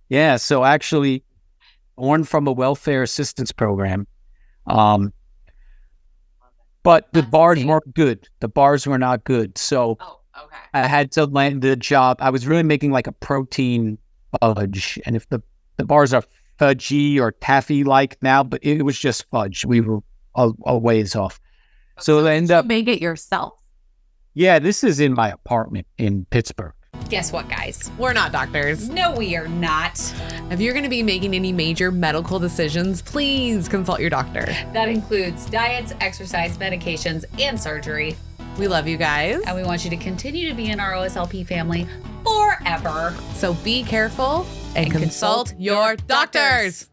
Yeah. So actually born from a welfare assistance program. But the bars weren't good. The bars were not good. So I had to land the job. I was really making like a protein fudge. And if the bars are fudgy or taffy-like now, but it was just fudge. We were a ways off. So I end up... You make it yourself? Yeah, this is in my apartment in Pittsburgh. Guess what, guys? We're not doctors. No, we are not. If you're going to be making any major medical decisions, please consult your doctor. That includes diets, exercise, medications, and surgery. We love you guys. And we want you to continue to be in our OSLP family forever. So be careful and consult your doctors.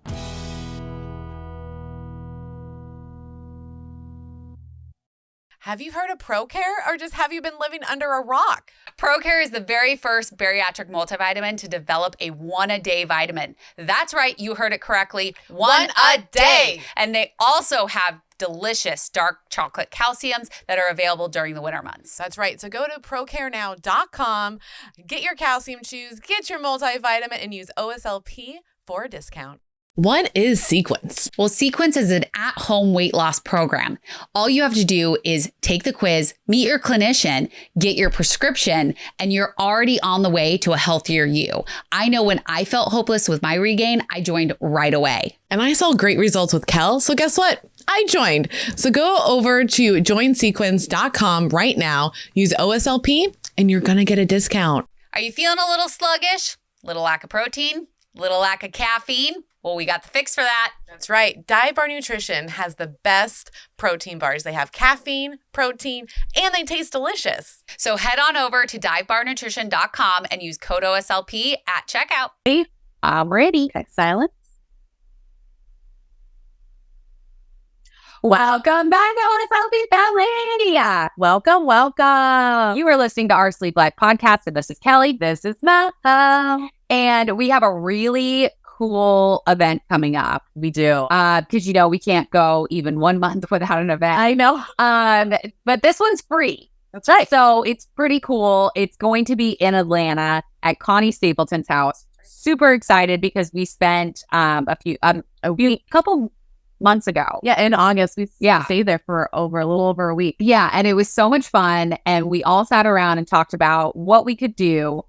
Have you heard of ProCare, or just have you been living under a rock? ProCare is the very first bariatric multivitamin to develop a one-a-day vitamin. That's right, you heard it correctly. One a day. And they also have delicious dark chocolate calciums that are available during the winter months. That's right. So go to procarenow.com, get your calcium chews, get your multivitamin, and use OSLP for a discount. What is Sequence? Well, Sequence is an at-home weight loss program. All you have to do is take the quiz, meet your clinician, get your prescription, and you're already on the way to a healthier you. I know when I felt hopeless with my regain, I joined right away. And I saw great results with Kel, so guess what? I joined. So go over to joinsequence.com right now, use OSLP, and you're going to get a discount. Are you feeling a little sluggish? Little lack of protein? Little lack of caffeine? Well, we got the fix for that. That's right. Dive Bar Nutrition has the best protein bars. They have caffeine, protein, and they taste delicious. So head on over to divebarnutrition.com and use code OSLP at checkout. Hey, I'm ready. Okay, silence. Welcome back to OSLP family. Welcome, welcome. You are listening to our Sleep Life podcast, and this is Kelly. This is Mel. And we have a really cool event coming up. We do. Because, we can't go even 1 month without an event. I know. But this one's free. That's right. So it's pretty cool. It's going to be in Atlanta at Connie Stapleton's house. Super excited because we spent a couple months ago. Yeah, in August. We stayed there for a little over a week. Yeah, and it was so much fun. And we all sat around and talked about what we could do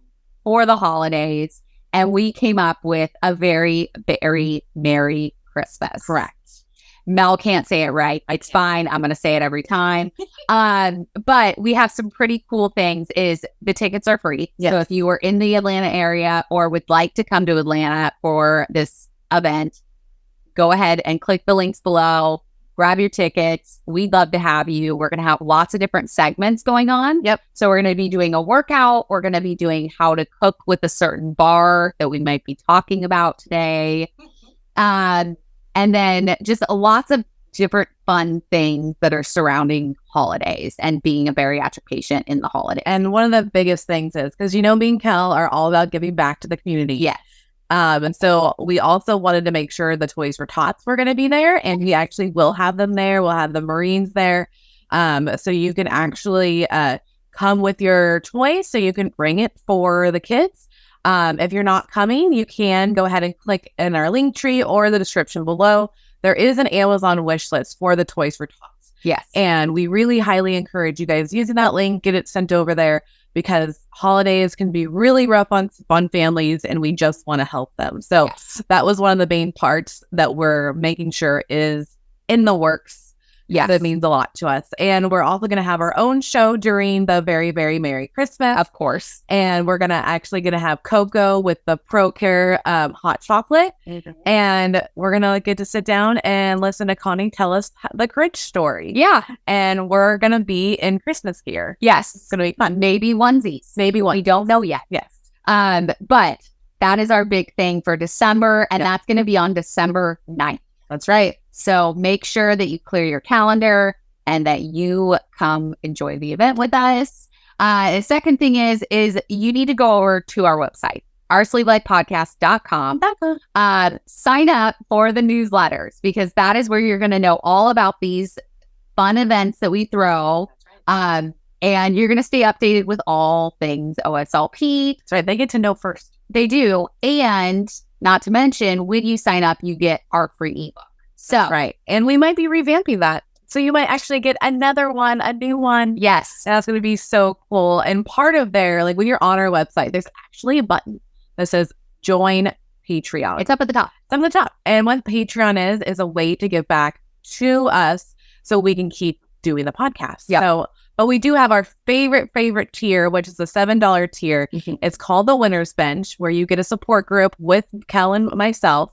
for the holidays. And we came up with a very, very Merry Christmas. Correct. Mel can't say it right. It's fine. I'm going to say it every time. But we have some pretty cool things. Is the tickets are free. Yes. So if you are in the Atlanta area or would like to come to Atlanta for this event, go ahead and click the links below. Grab your tickets. We'd love to have you. We're going to have lots of different segments going on. Yep. So we're going to be doing a workout. We're going to be doing how to cook with a certain bar that we might be talking about today. And then just lots of different fun things that are surrounding holidays and being a bariatric patient in the holidays. And one of the biggest things is, because me and Kel are all about giving back to the community. Yes. And so we also wanted to make sure the Toys for Tots were going to be there, and we actually will have them there. We'll have the Marines there. So you can actually come with your toy, so you can bring it for the kids. If you're not coming, you can go ahead and click in our link tree or the description below. There is an Amazon wish list for the Toys for Tots. Yes. And we really highly encourage you guys using that link, get it sent over there, because holidays can be really rough on families, and we just want to help them. So that was one of the main parts that we're making sure is in the works. Yes. That means a lot to us. And we're also going to have our own show during the very, very Merry Christmas. Of course. And we're going to have Cocoa with the ProCare hot chocolate. Mm-hmm. And we're going to get to sit down and listen to Connie tell us the Grinch story. Yeah. And we're going to be in Christmas gear. Yes. It's going to be fun. Maybe onesies. We don't know yet. Yes. But that is our big thing for December. And that's going to be on December 9th. That's right. So make sure that you clear your calendar and that you come enjoy the event with us. The second thing is you need to go over to our website, oursleeplifepodcast.com. Sign up for the newsletters, because that is where you're going to know all about these fun events that we throw. And you're going to stay updated with all things OSLP. That's right. They get to know first. They do. And not to mention, when you sign up, you get our free ebook. So, Right. And we might be revamping that. So you might actually get another one, a new one. yes. That's going to be so cool. And part of there, like when you're on our website, there's actually a button that says join Patreon. It's up at the top. It's on the top. And what Patreon is a way to give back to us so we can keep doing the podcast. Yep. So, but we do have our favorite tier, which is the $7 tier. Mhm. It's called the Winner's Bench, where you get a support group with Kel and myself.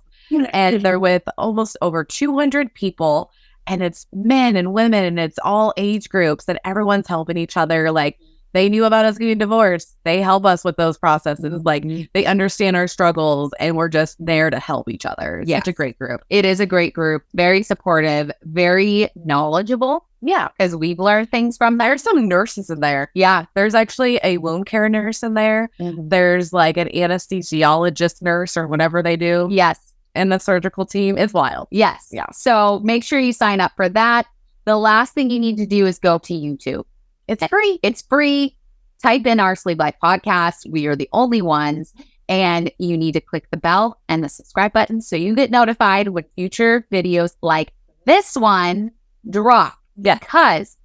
And they're with almost over 200 people. And it's men and women, and it's all age groups, and everyone's helping each other. Like, they knew about us getting divorced. They help us with those processes. Like, they understand our struggles, and we're just there to help each other. It's Yes. such a great group. It is a great group, very supportive, very knowledgeable, Yeah. because we've learned things from there. There's some nurses in there. Yeah. There's actually a wound care nurse in there. There's like an anesthesiologist nurse or whatever they do. Yes. And the surgical team is wild. Yes. Yeah. So make sure you sign up for that. The last thing you need to do is go to YouTube. It's free. It's free. Type in our Sleep Life podcast. We are the only ones. And you need to click the bell and the subscribe button so you get notified when future videos like this one drop. Because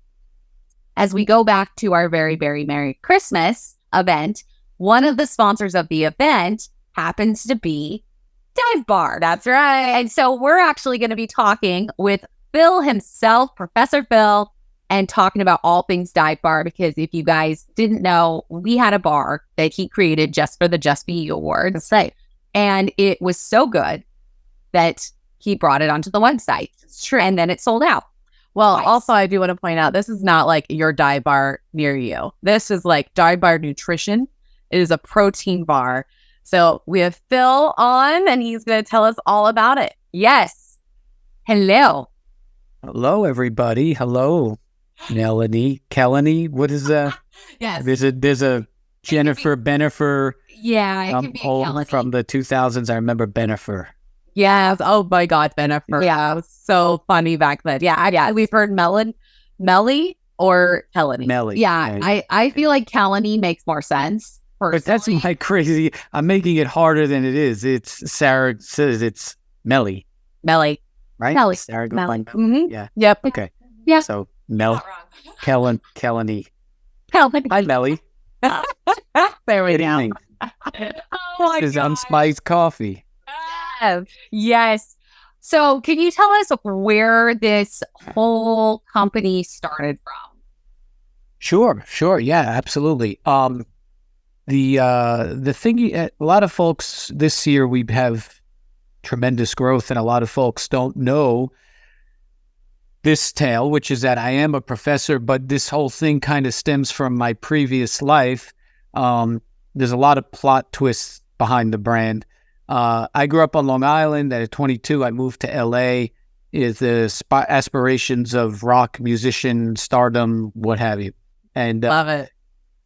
as we go back to our very, very Merry Christmas event, one of the sponsors of the event happens to be Dive Bar. That's right. And so we're actually going to be talking with Phil himself, Professor Phil, and talking about all things Dive Bar, because if you guys didn't know, we had a bar that he created just for the Just Be You Awards. That's right. And it was so good that he brought it onto the website. It's true. And then it sold out. Well, Nice. also, I do want to point out this is not like your dive bar near you. This is like Dive Bar Nutrition. It is a protein bar. So we have Phil on, and he's going to tell us all about it. Yes. Hello. Hello, everybody. Hello, Melanie, Kelly. What is Yes. there's a Jennifer Benifer Yeah, it can be poem Kelly. from the 2000s. I remember Benifer. Yes. Oh my God, Benifer. Yeah. It was so funny back then. Yeah. We've heard Melly or Kelly. Melly. Yeah, I feel like Kelly makes more sense. But that's personally. my crazy. I'm making it harder than it is. It's Sarah says it's Melly, Melly. right? Melly. Sarah goes Melly. by Melly. Yeah. Yep. Okay. Yeah. So Mel, Kelly. Kelly. Hi, Melly. There we Good go. evening. Oh This is unspiced coffee. Yes. So can you tell us where this whole company started from? Sure. Yeah, absolutely. The thing, a lot of folks this year, we have tremendous growth, and a lot of folks don't know this tale, which is that I am a professor, but this whole thing kind of stems from my previous life. There's a lot of plot twists behind the brand. I grew up on Long Island. At 22, I moved to LA. Is the aspirations of rock musician, stardom, what have you. And Love it.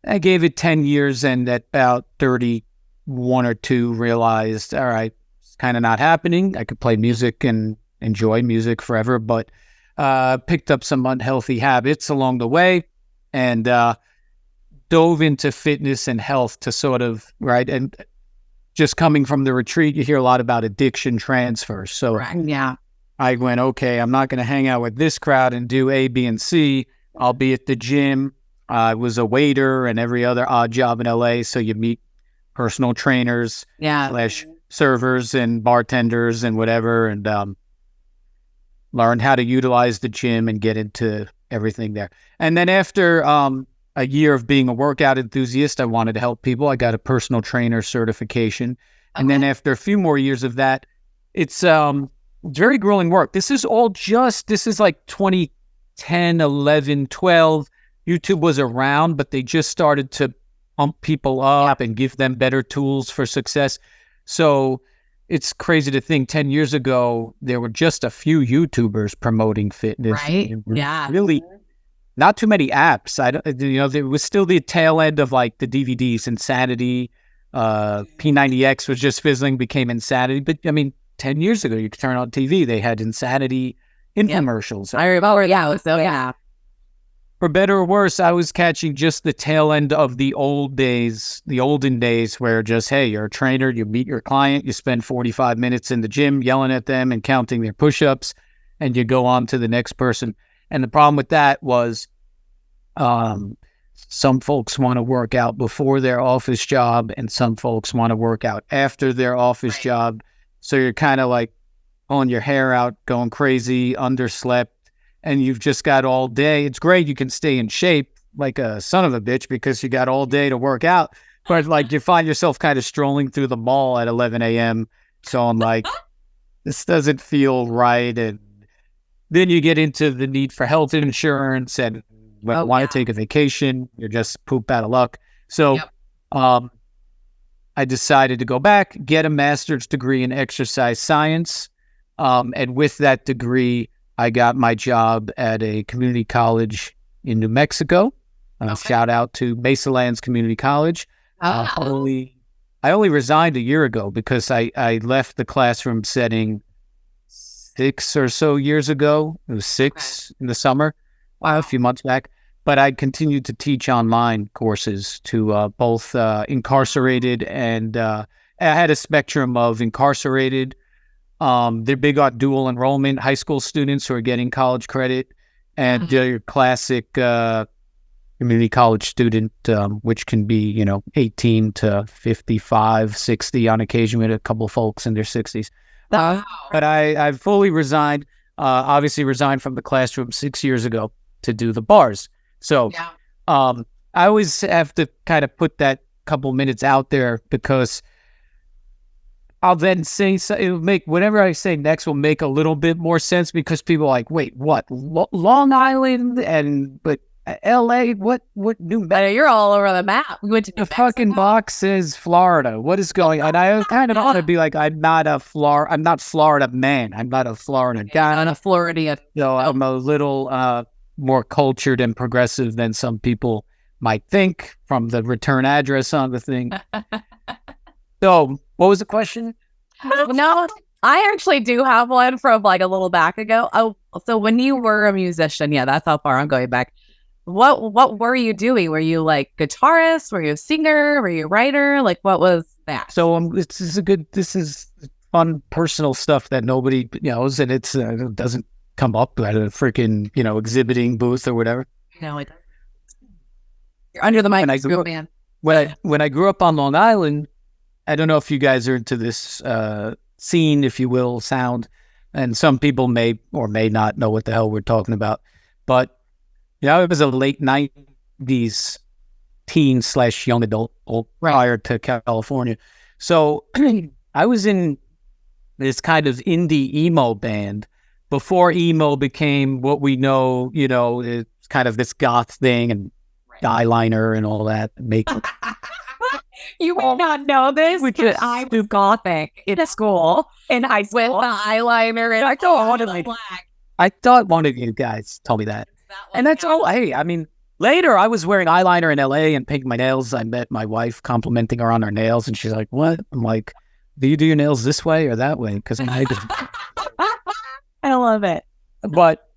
I gave it 10 years, and at about 31 or 2 realized, all right, it's kind of not happening. I could play music and enjoy music forever, but picked up some unhealthy habits along the way, and dove into fitness and health to sort of, right? And just coming from the retreat, you hear a lot about addiction transfer. So Yeah. I went, okay, I'm not going to hang out with this crowd and do A, B, and C. I'll be at the gym. I was a waiter and every other odd job in LA. So you meet personal trainers Yeah. / servers and bartenders and whatever, and learn how to utilize the gym and get into everything there. And then after a year of being a workout enthusiast, I wanted to help people. I got a personal trainer certification. And then after a few more years of that, it's very grueling work. This is like 2010, 11, 12. YouTube was around, but they just started to pump people up and give them better tools for success. So it's crazy to think 10 years ago, there were just a few YouTubers promoting fitness. Right. There were Yeah. Really not too many apps. There was still the tail end of like the DVDs, Insanity, P90X was just fizzling, became Insanity. But I mean, 10 years ago, you could turn on TV, they had Insanity infomercials. I remember. Yeah. So yeah. for better or worse, I was catching just the tail end of the olden days where just, hey, you're a trainer, you meet your client, you spend 45 minutes in the gym yelling at them and counting their push-ups, and you go on to the next person. And the problem with that was some folks want to work out before their office job and some folks want to work out after their office job. So you're kind of like pulling your hair out, going crazy, underslept, and you've just got all day. It's great. You can stay in shape like a son of a bitch because you got all day to work out. But like you find yourself kind of strolling through the mall at 11 a.m. So I'm like, this doesn't feel right. And then you get into the need for health insurance and want to take a vacation. You're just poop out of luck. So I decided to go back, get a master's degree in exercise science. And with that degree, I got my job at a community college in New Mexico. Shout out to Mesa Lands Community College. I only resigned a year ago because I left the classroom setting 6 or so years ago. It was 6 in the summer, a few months back. But I continued to teach online courses to both incarcerated and I had a spectrum of incarcerated. They're big on dual enrollment, high school students who are getting college credit, and your classic community college student, which can be, 18 to 55, 60 on occasion with a couple of folks in their 60s. But I fully resigned, obviously resigned from the classroom 6 years ago to do the bars. So I always have to kind of put that couple minutes out there because I'll then say, so it'll make, whatever I say next will make a little bit more sense because people are like, wait, what? Long Island but LA, what New Mexico? You're all over the map. We went to the fucking box says Florida. What is going on? I kind of want to be like, I'm not Florida man. I'm not a Florida guy. I'm a Floridian. So I'm a little more cultured and progressive than some people might think from the return address on the thing. So what was the question? No, I actually do have one from like a little back ago. Oh, so when you were a musician, yeah, that's how far I'm going back. What were you doing? Were you like guitarist? Were you a singer? Were you a writer? Like what was that? So this is fun personal stuff that nobody knows, and it doesn't come up at a freaking exhibiting booth or whatever. No, it doesn't. You're under the mic, man. When I grew up on Long Island, I don't know if you guys are into this scene, if you will, sound, and some people may or may not know what the hell we're talking about. But it was a late 90s teen / young adult prior to California. So I was in this kind of indie emo band before emo became what we know, it's kind of this goth thing and eyeliner and all that makeup. You may not know this, but I was gothic in school, in high school, with the eyeliner, and I thought one of you guys told me that. And that's all. Hey, I mean, later I was wearing eyeliner in LA and painting my nails. I met my wife complimenting her on her nails, and she's like, "What?" I'm like, "Do you do your nails this way or that way?" Because I just, I love it. But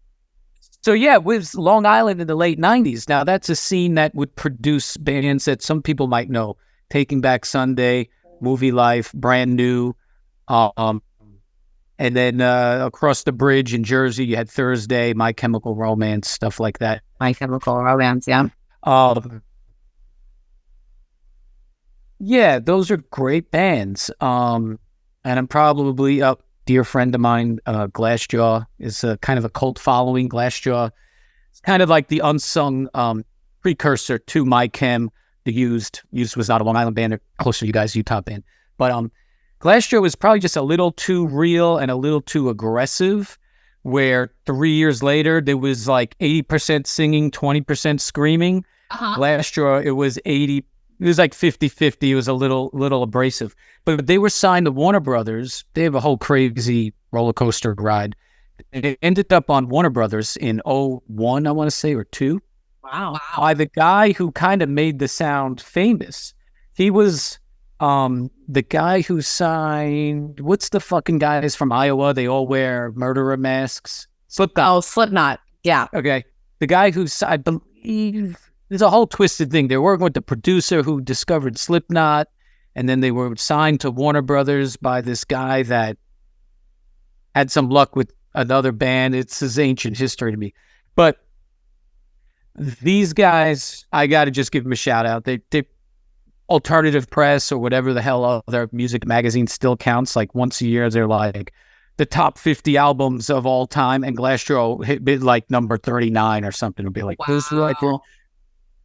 so yeah, it was Long Island in the late 90s. Now that's a scene that would produce bands that some people might know. Taking Back Sunday, Movie Life, Brand New, and then across the bridge in Jersey, you had Thursday, My Chemical Romance, stuff like that. My Chemical Romance, yeah. Yeah, those are great bands. And I'm probably a dear friend of mine, Glassjaw, is kind of a cult following. Glassjaw, it's kind of like the unsung precursor to My Chem. The Used was not a Long Island band, they're closer to you guys, Utah band. But Glassjaw was probably just a little too real and a little too aggressive, where 3 years later, there was like 80% singing, 20% screaming. Glassjaw, it was like 50-50. It was a little abrasive. But they were signed to Warner Brothers. They have a whole crazy roller coaster ride. It ended up on Warner Brothers in 2001, I want to say, or 2. Wow. By the guy who kind of made the sound famous. He was the guy who signed, what's the fucking guys from Iowa? They all wear murderer masks. Slipknot. Oh, Slipknot. Yeah. Okay. The guy who there's a whole twisted thing. They were working with the producer who discovered Slipknot, and then they were signed to Warner Brothers by this guy that had some luck with another band. It's his ancient history to me. But these guys, I got to just give them a shout out. They Alternative Press or whatever the hell other music magazine still counts. Like once a year, they're like the top 50 albums of all time, and Glassjaw hit like number 39 or something. It'll be like, this is like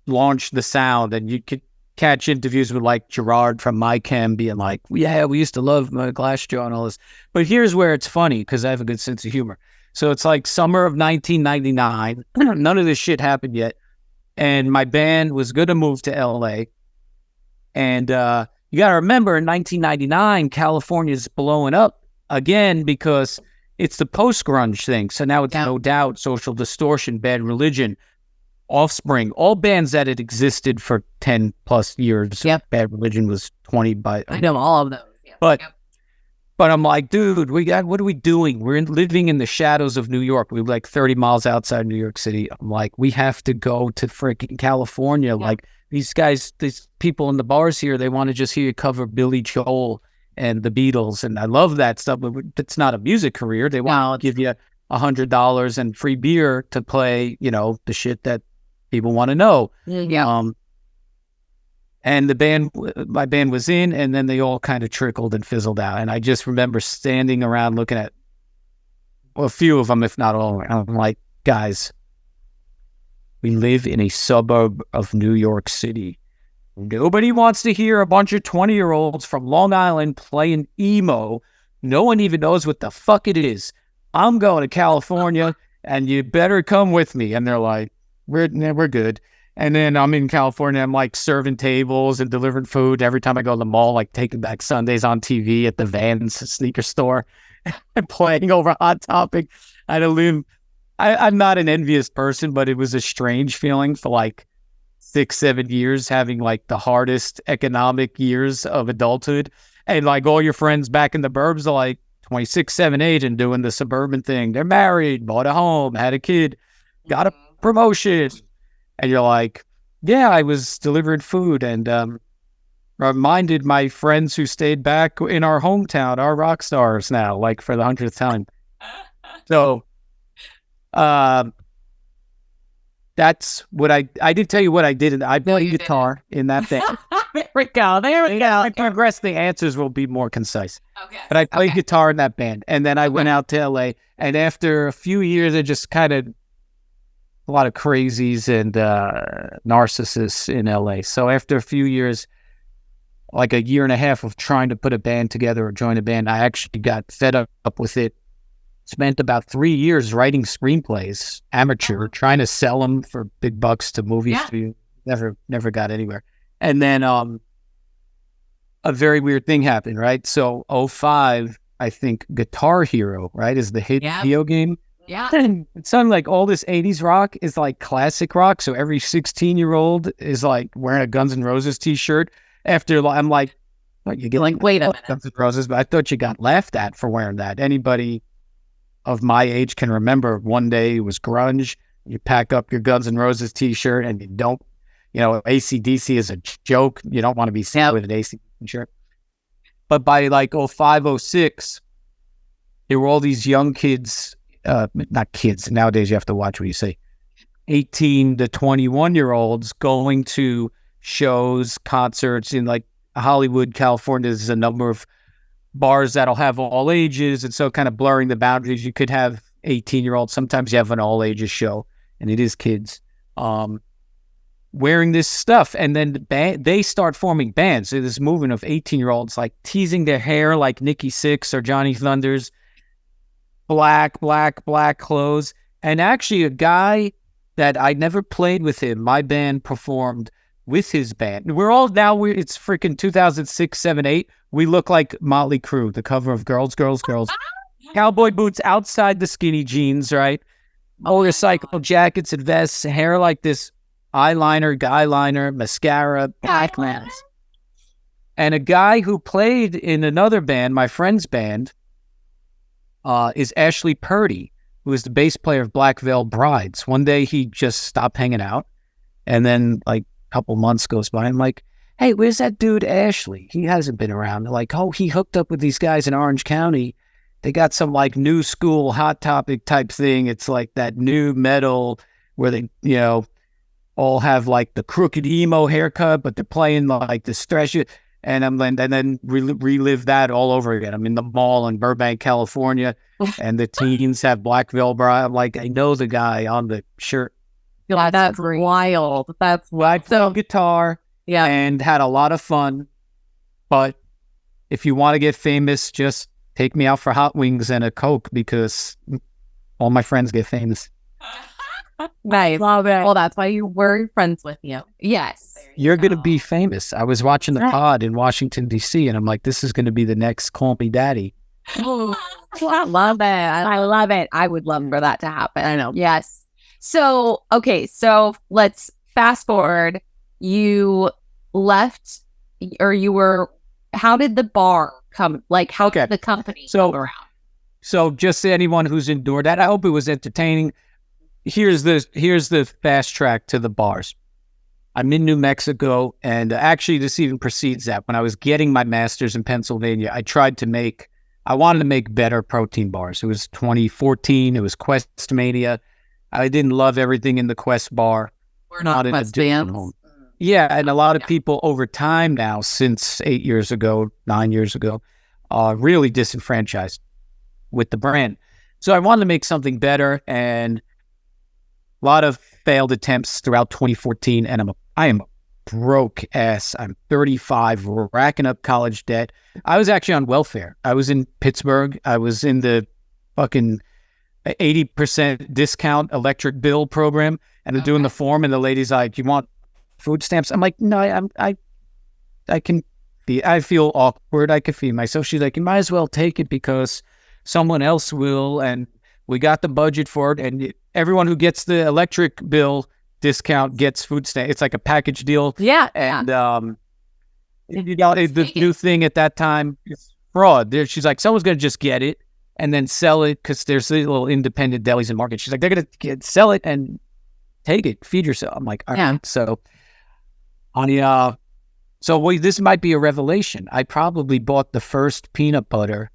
launch the sound, and you could catch interviews with like Gerard from My Chem being like, yeah, we used to love Glassjaw and all this. But here's where it's funny, because I have a good sense of humor. So it's like summer of 1999. None of this shit happened yet. And my band was going to move to LA. And you got to remember, in 1999, California's blowing up again because it's the post-grunge thing. So now it's No Doubt, Social Distortion, Bad Religion, Offspring, all bands that had existed for 10 plus years. Yep. Bad Religion was 20 by... I know all of those. Yep. But I'm like, dude, what are we doing? We're living in the shadows of New York. We're like 30 miles outside New York City. I'm like, we have to go to freaking California. Yeah. Like these guys, these people in the bars here, they want to just hear you cover Billy Joel and the Beatles. And I love that stuff, but it's not a music career. They want to give you $100 and free beer to play, you know, the shit that people want to know. Yeah. And my band was in, and then they all kind of trickled and fizzled out. And I just remember standing around looking at, well, a few of them, if not all. I'm like, guys, we live in a suburb of New York City. Nobody wants to hear a bunch of 20-year-olds from Long Island playing emo. No one even knows what the fuck it is. I'm going to California, and you better come with me. And they're like, we're good. And then I'm in California, I'm like serving tables and delivering food every time I go to the mall, like taking back Sundays on TV at the Vans sneaker store and playing over Hot Topic. I'm not an envious person, but it was a strange feeling for like 6-7 years, having like the hardest economic years of adulthood. And like all your friends back in the burbs are like 26, 7, 8 and doing the suburban thing. They're married, bought a home, had a kid, got a promotion. And you're like, yeah, I was delivering food and reminded my friends who stayed back in our hometown, our rock stars now, like for the 100th time. So that's what I did tell you what I did. I played guitar in that thing. There we go. I progress, the answers will be more concise. Okay. But I played guitar in that band. And then I went out to LA. And after a few years, I just kind of, a lot of crazies and narcissists in LA. So after a few years, like a year and a half of trying to put a band together or join a band, I actually got fed up with it. Spent about 3 years writing screenplays, amateur, trying to sell them for big bucks to movies. Never got anywhere. And then a very weird thing happened, right? So 2005, I think Guitar Hero, right, is the hit video game. Yeah. It sounded like all this 80s rock is like classic rock. So every 16-year-old is like wearing a Guns N' Roses t-shirt. After I'm like, what, you get like, wait a minute. Guns N' Roses, but I thought you got laughed at for wearing that. Anybody of my age can remember one day it was grunge. You pack up your Guns N' Roses t-shirt and you don't, you know, AC/DC is a joke. You don't want to be seen with an AC shirt. But by like 2005, 2006, there were all these young kids, not kids, nowadays you have to watch what you say, 18 to 21-year-olds going to shows, concerts in like Hollywood, California. There's a number of bars that'll have all ages, and so kind of blurring the boundaries. You could have 18-year-olds. Sometimes you have an all ages show, and it is kids wearing this stuff. And then they start forming bands. So this movement of 18-year-olds like teasing their hair like Nikki Sixx or Johnny Thunders, black clothes. And actually a guy that I never played with him, my band performed with his band. It's freaking 2006, 7, 8. We look like Motley Crue, the cover of Girls. Cowboy boots outside the skinny jeans, right? Motorcycle jackets and vests, hair like this, eyeliner, guy liner, mascara, black mask. And a guy who played in another band, my friend's band, is Ashley Purdy, who is the bass player of Black Veil Brides. One day he just stopped hanging out, And then like a couple months goes by. I'm like, hey, where's that dude Ashley? He hasn't been around. They're like, oh, he hooked up with these guys in Orange County. They got some like new school hot topic type thing. It's like that new metal where they, all have like the crooked emo haircut, but they're playing like the stretch. And then relive that all over again. I'm in the mall in Burbank, California, and the teens have black bra. I'm like, I know the guy on the shirt. That's wild. That's I played guitar, and had a lot of fun. But if you want to get famous, just take me out for hot wings and a Coke, because all my friends get famous. Nice. Love it. Well, that's why you were friends with you. Yes. You're going to be famous. I was watching the pod in Washington, D.C., and I'm like, this is going to be the next Call Me Daddy. Oh, I love it. I love it. I would love for that to happen. I know. Yes. So, okay. So let's fast forward. You left, or you were, how did the bar come? Like, how did the company come around? So just to anyone who's endured that, I hope it was entertaining. Here's the fast track to the bars. I'm in New Mexico, and actually this even precedes that. When I was getting my master's in Pennsylvania, I wanted to make better protein bars. It was 2014. It was Quest Mania. I didn't love everything in the Quest bar. We're not Quest fans. Yeah, and a lot of people over time now, since 9 years ago, are really disenfranchised with the brand. So I wanted to make something better, and a lot of failed attempts throughout 2014, and I am a broke ass. I'm 35, racking up college debt. I was actually on welfare. I was in Pittsburgh. I was in the fucking 80% discount electric bill program, and I'm doing the form, and the lady's like, "You want food stamps?" I'm like, "No, I feel awkward. I could feed myself." She's like, "You might as well take it because someone else will, and we got the budget for it, and everyone who gets the electric bill discount gets food stamps. It's like a package deal." Yeah. And the new thing at that time is fraud. She's like, someone's going to just get it and then sell it, because there's these little independent delis and markets. She's like, they're going to sell it and take it, feed yourself. I'm like, all right. So, this might be a revelation. I probably bought the first peanut butter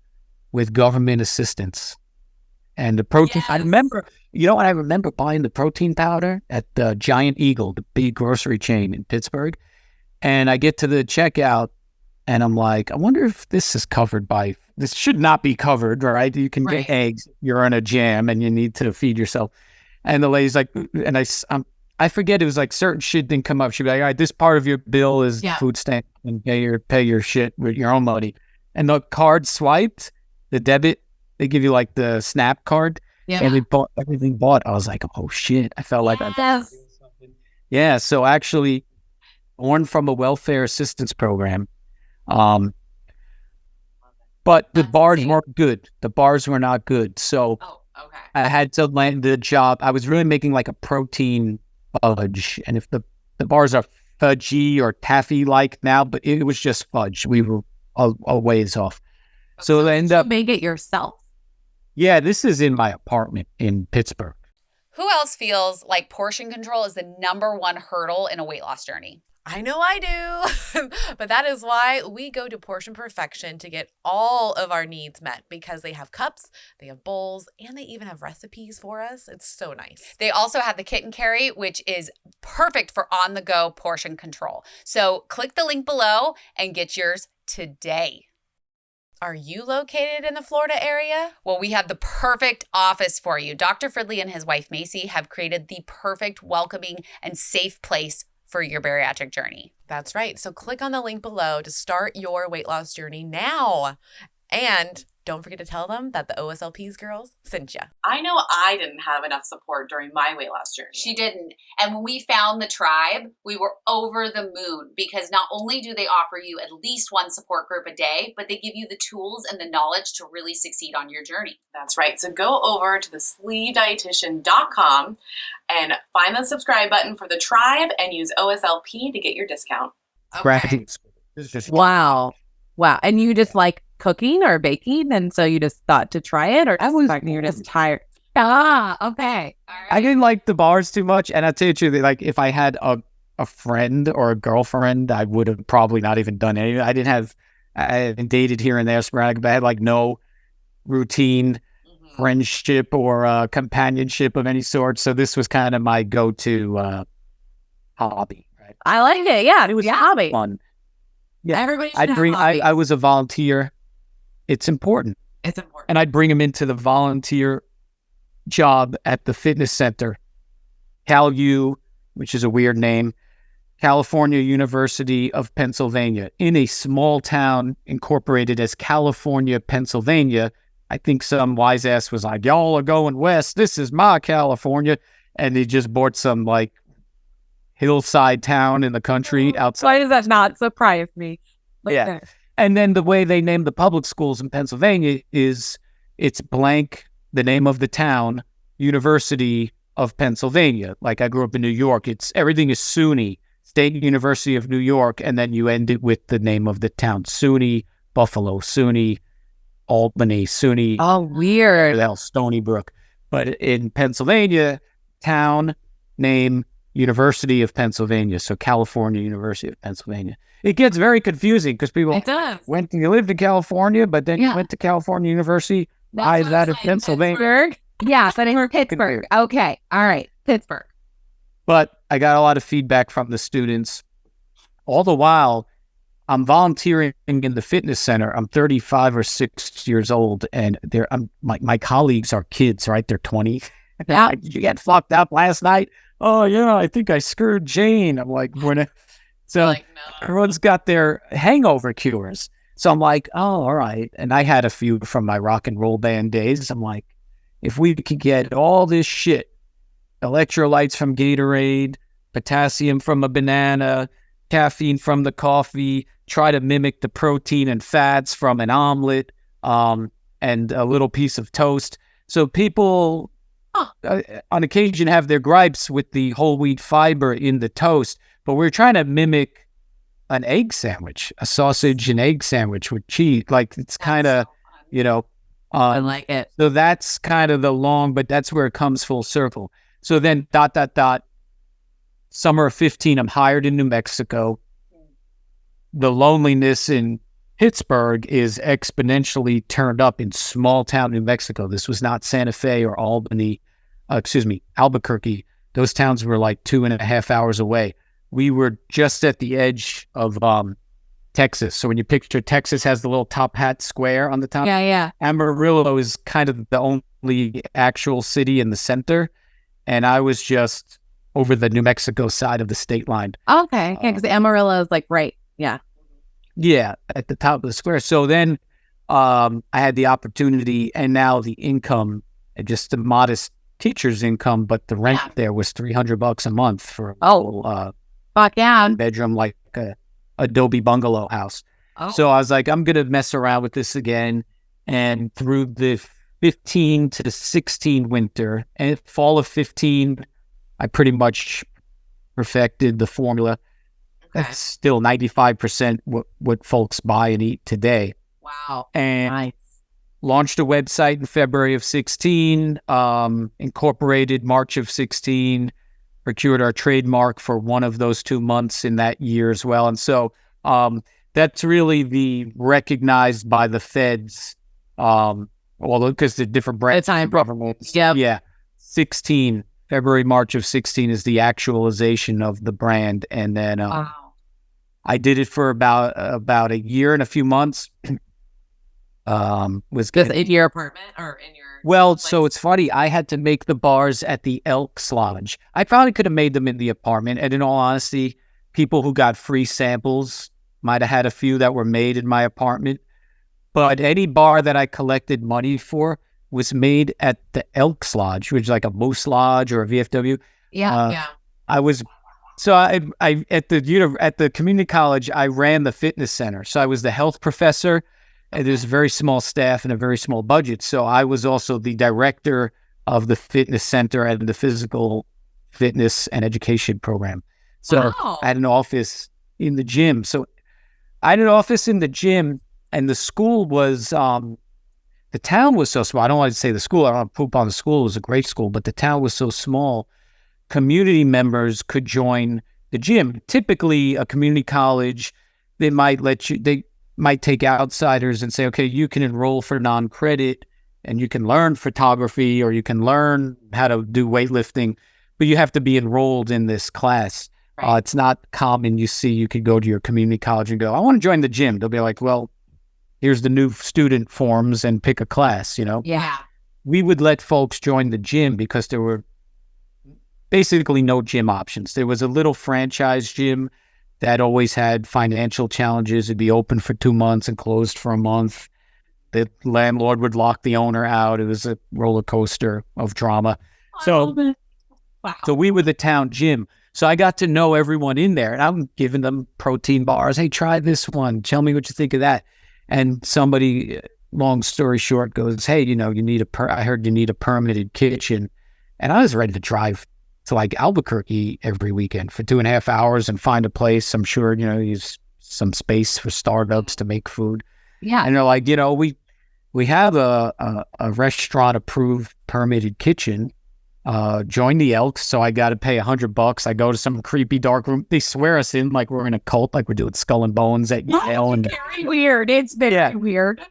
with government assistance. And the protein, I remember buying the protein powder at the Giant Eagle, the big grocery chain in Pittsburgh. And I get to the checkout, and I'm like, I wonder if this is covered by, this should not be covered, right? You can get eggs, you're on a jam, and you need to feed yourself. And the lady's like, and I forget, it was like certain shit didn't come up. She'd be like, all right, this part of your bill is food stamp, and pay your shit with your own money. And the card swiped, the debit, they give you like the SNAP card, and we bought everything bought. I was like, oh shit, I felt like I was doing something. Yeah, so actually, born from a welfare assistance program, but the bars weren't good. The bars were not good, so I had to land the job. I was really making like a protein fudge, and if the bars are fudgy or taffy like now, but it was just fudge. We were a ways off. So I end up make it yourself. Yeah, this is in my apartment in Pittsburgh. Who else feels like portion control is the #1 hurdle in a weight loss journey? I know I do, but that is why we go to Portion Perfection to get all of our needs met, because they have cups, they have bowls, and they even have recipes for us. It's so nice. They also have the kit and carry, which is perfect for on-the-go portion control. So click the link below and get yours today. Are you located in the Florida area? Well, we have the perfect office for you. Dr. Fridley and his wife, Macy, have created the perfect, welcoming, and safe place for your bariatric journey. That's right. So click on the link below to start your weight loss journey now. And don't forget to tell them that the OSLP's girls sent you. I know I didn't have enough support during my weight loss journey. She didn't. And when we found the tribe, we were over the moon, because not only do they offer you at least one support group a day, but they give you the tools and the knowledge to really succeed on your journey. That's right. So go over to thesleevedietitian.com and find the subscribe button for the tribe and use OSLP to get your discount. Okay. Wow. And you just like cooking or baking, and so you just thought to try it, or you're just tired? Okay. I didn't like the bars too much. And I'll tell you the truth, like if I had a friend or a girlfriend, I would have probably not even done anything. I had dated here and there sporadic, but I had like no routine friendship or companionship of any sort. So this was kind of my go-to hobby. Right? I like it. Yeah, it was a hobby. Fun. Yeah, Everybody should I'd have bring. hobbies. I was a volunteer. It's important, It's important. and I'd bring them into the volunteer job at the fitness center, CalU, which is a weird name, California University of Pennsylvania, in a small town incorporated as California, Pennsylvania. I think some wise ass was like, y'all are going west. This is my California. And he just bought some like hillside town in the country outside. Why does that not surprise me? Like Yeah. that. And then the way they name the public schools in Pennsylvania is it's blank, the name of the town, University of Pennsylvania. Like I grew up in New York. Everything is SUNY, State University of New York. And then you end it with the name of the town, SUNY Buffalo, SUNY Albany, SUNY Oh, weird. Stony Brook. But in Pennsylvania, town name, University of Pennsylvania. So California University of Pennsylvania. It gets very confusing because people It does. you lived in California, but then Yeah. you went to California University. That's what That I'm of saying. Pennsylvania. Pittsburgh. Yeah, so in Pittsburgh. Okay. All right. Pittsburgh. But I got a lot of feedback from the students. All the while, I'm volunteering in the fitness center. I'm 35 or 6 years old, and my colleagues are kids, right? They're 20. Yeah. Like, did you get fucked up last night? Oh, yeah, I think I screwed Jane. I'm like, so Like, no. everyone's got their hangover cures. So I'm like, oh, all right. And I had a few from my rock and roll band days. I'm like, if we could get all this shit, electrolytes from Gatorade, potassium from a banana, caffeine from the coffee, try to mimic the protein and fats from an omelet, and a little piece of toast. So people on occasion have their gripes with the whole wheat fiber in the toast, but we're trying to mimic an egg sandwich, a sausage and egg sandwich with cheese. Like it's kind of, I like it. so that's kind of but that's where it comes full circle. So then ... Summer of 15, I'm hired in New Mexico. The loneliness in Pittsburgh is exponentially turned up in small town New Mexico. This was not Santa Fe or Albuquerque. Those towns were like 2.5 hours away. We were just at the edge of Texas. So when you picture Texas has the little top hat square on the top, Yeah. Amarillo is kind of the only actual city in the center. And I was just over the New Mexico side of the state line. Okay. Yeah, because Amarillo is like right. Yeah. Yeah, at the top of the square. So then I had the opportunity and now the income, just a modest teacher's income, but the rent there was $300 a month for a little, Fuck yeah. bedroom, like a adobe bungalow house. Oh. So I was like, I'm going to mess around with this again. And through the 15 to 16 winter and fall of 15, I pretty much perfected the formula. That's still 95% what folks buy and eat today. Wow. And Nice. launched a website in February of 16, incorporated March of 16, procured our trademark for one of those 2 months in that year as well. And so that's really the recognized by the feds, because the different brands. Governments. Yep. Yeah. 16, February, March of 16 is the actualization of the brand. And then I did it for about a year and a few months. Was Just in your apartment or in your Well, place? so it's funny. I had to make the bars at the Elks Lodge. I probably could have made them in the apartment. And in all honesty, people who got free samples might have had a few that were made in my apartment. But any bar that I collected money for was made at the Elks Lodge, which is like a Moose Lodge or a VFW. Yeah. I was so I at the community college, I ran the fitness center. So I was the health professor. And there's a very small staff and a very small budget. So I was also the director of the fitness center and the physical fitness and education program. So Wow. I had an office in the gym. So I had an office in the gym, and the school was the town was so small. I don't want to say the school. I don't want to poop on the school. It was a great school, but the town was so small. Community members could join the gym. Typically, a community college, they might take outsiders and say, okay, you can enroll for non-credit and you can learn photography or you can learn how to do weightlifting, but you have to be enrolled in this class. Right. It's not common. You could go to your community college and go, I want to join the gym. They'll be like, well, here's the new student forms and pick a class, Yeah. We would let folks join the gym because there were basically no gym options. There was a little franchise gym that always had financial challenges. It'd be open for 2 months and closed for a month. The landlord would lock the owner out. It was a roller coaster of drama. So we were the town gym. So I got to know everyone in there, and I'm giving them protein bars. Hey, try this one. Tell me what you think of that. And somebody, long story short, goes, hey, I heard you need a permitted kitchen. And I was ready to drive to like Albuquerque every weekend for 2.5 hours and find a place. I'm sure, use some space for startups to make food. Yeah. And they're like, we have a restaurant approved permitted kitchen. Join the Elks. So I got to pay $100. I go to some creepy dark room. They swear us in like we're in a cult, like we're doing Skull and Bones at Yale. And very weird. It's very weird.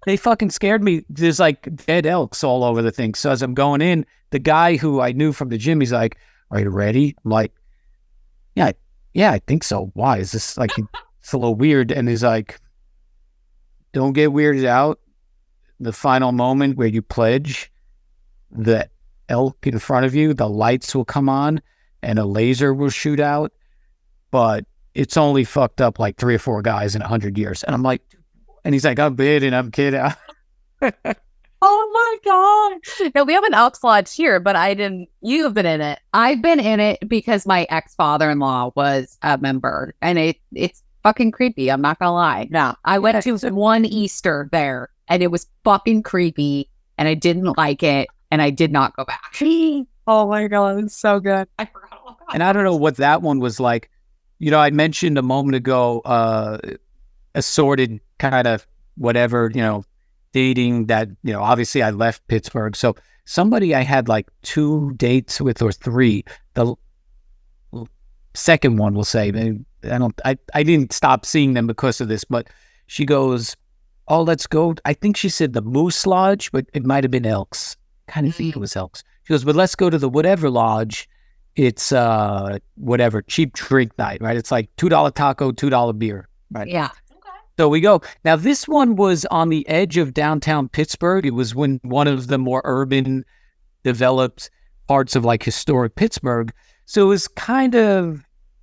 They fucking scared me. There's like dead elks all over the thing. So as I'm going in, the guy who I knew from the gym, he's like, are you ready? I'm like, yeah, I think so. Why? Is this like, it's a little weird. And he's like, don't get weirded out. The final moment where you pledge, the elk in front of you, the lights will come on and a laser will shoot out. But it's only fucked up like 3 or 4 guys in 100 years. And I'm like, and he's like, I'm kidding. Oh my God. No, we have an Elks Lodge here, but you have been in it. I've been in it because my ex-father-in-law was a member, and it's fucking creepy. I'm not gonna lie. No, I went to one Easter there and it was fucking creepy and I didn't like it and I did not go back. Oh my God, it's so good. I forgot all about And I don't know what that one was like. I mentioned a moment ago, assorted kind of whatever, dating that, obviously I left Pittsburgh. So somebody I had like 2 dates with or 3, the second one will say, I didn't stop seeing them because of this, but she goes, oh, let's go. I think she said the Moose Lodge, but it might've been Elks. Kind of think it was Elks. She goes, but let's go to the whatever lodge. It's whatever, cheap drink night, right? It's like $2 taco, $2 beer, right? Yeah. So we go. Now, this one was on the edge of downtown Pittsburgh. It was one of the more urban, developed parts of like historic Pittsburgh. So it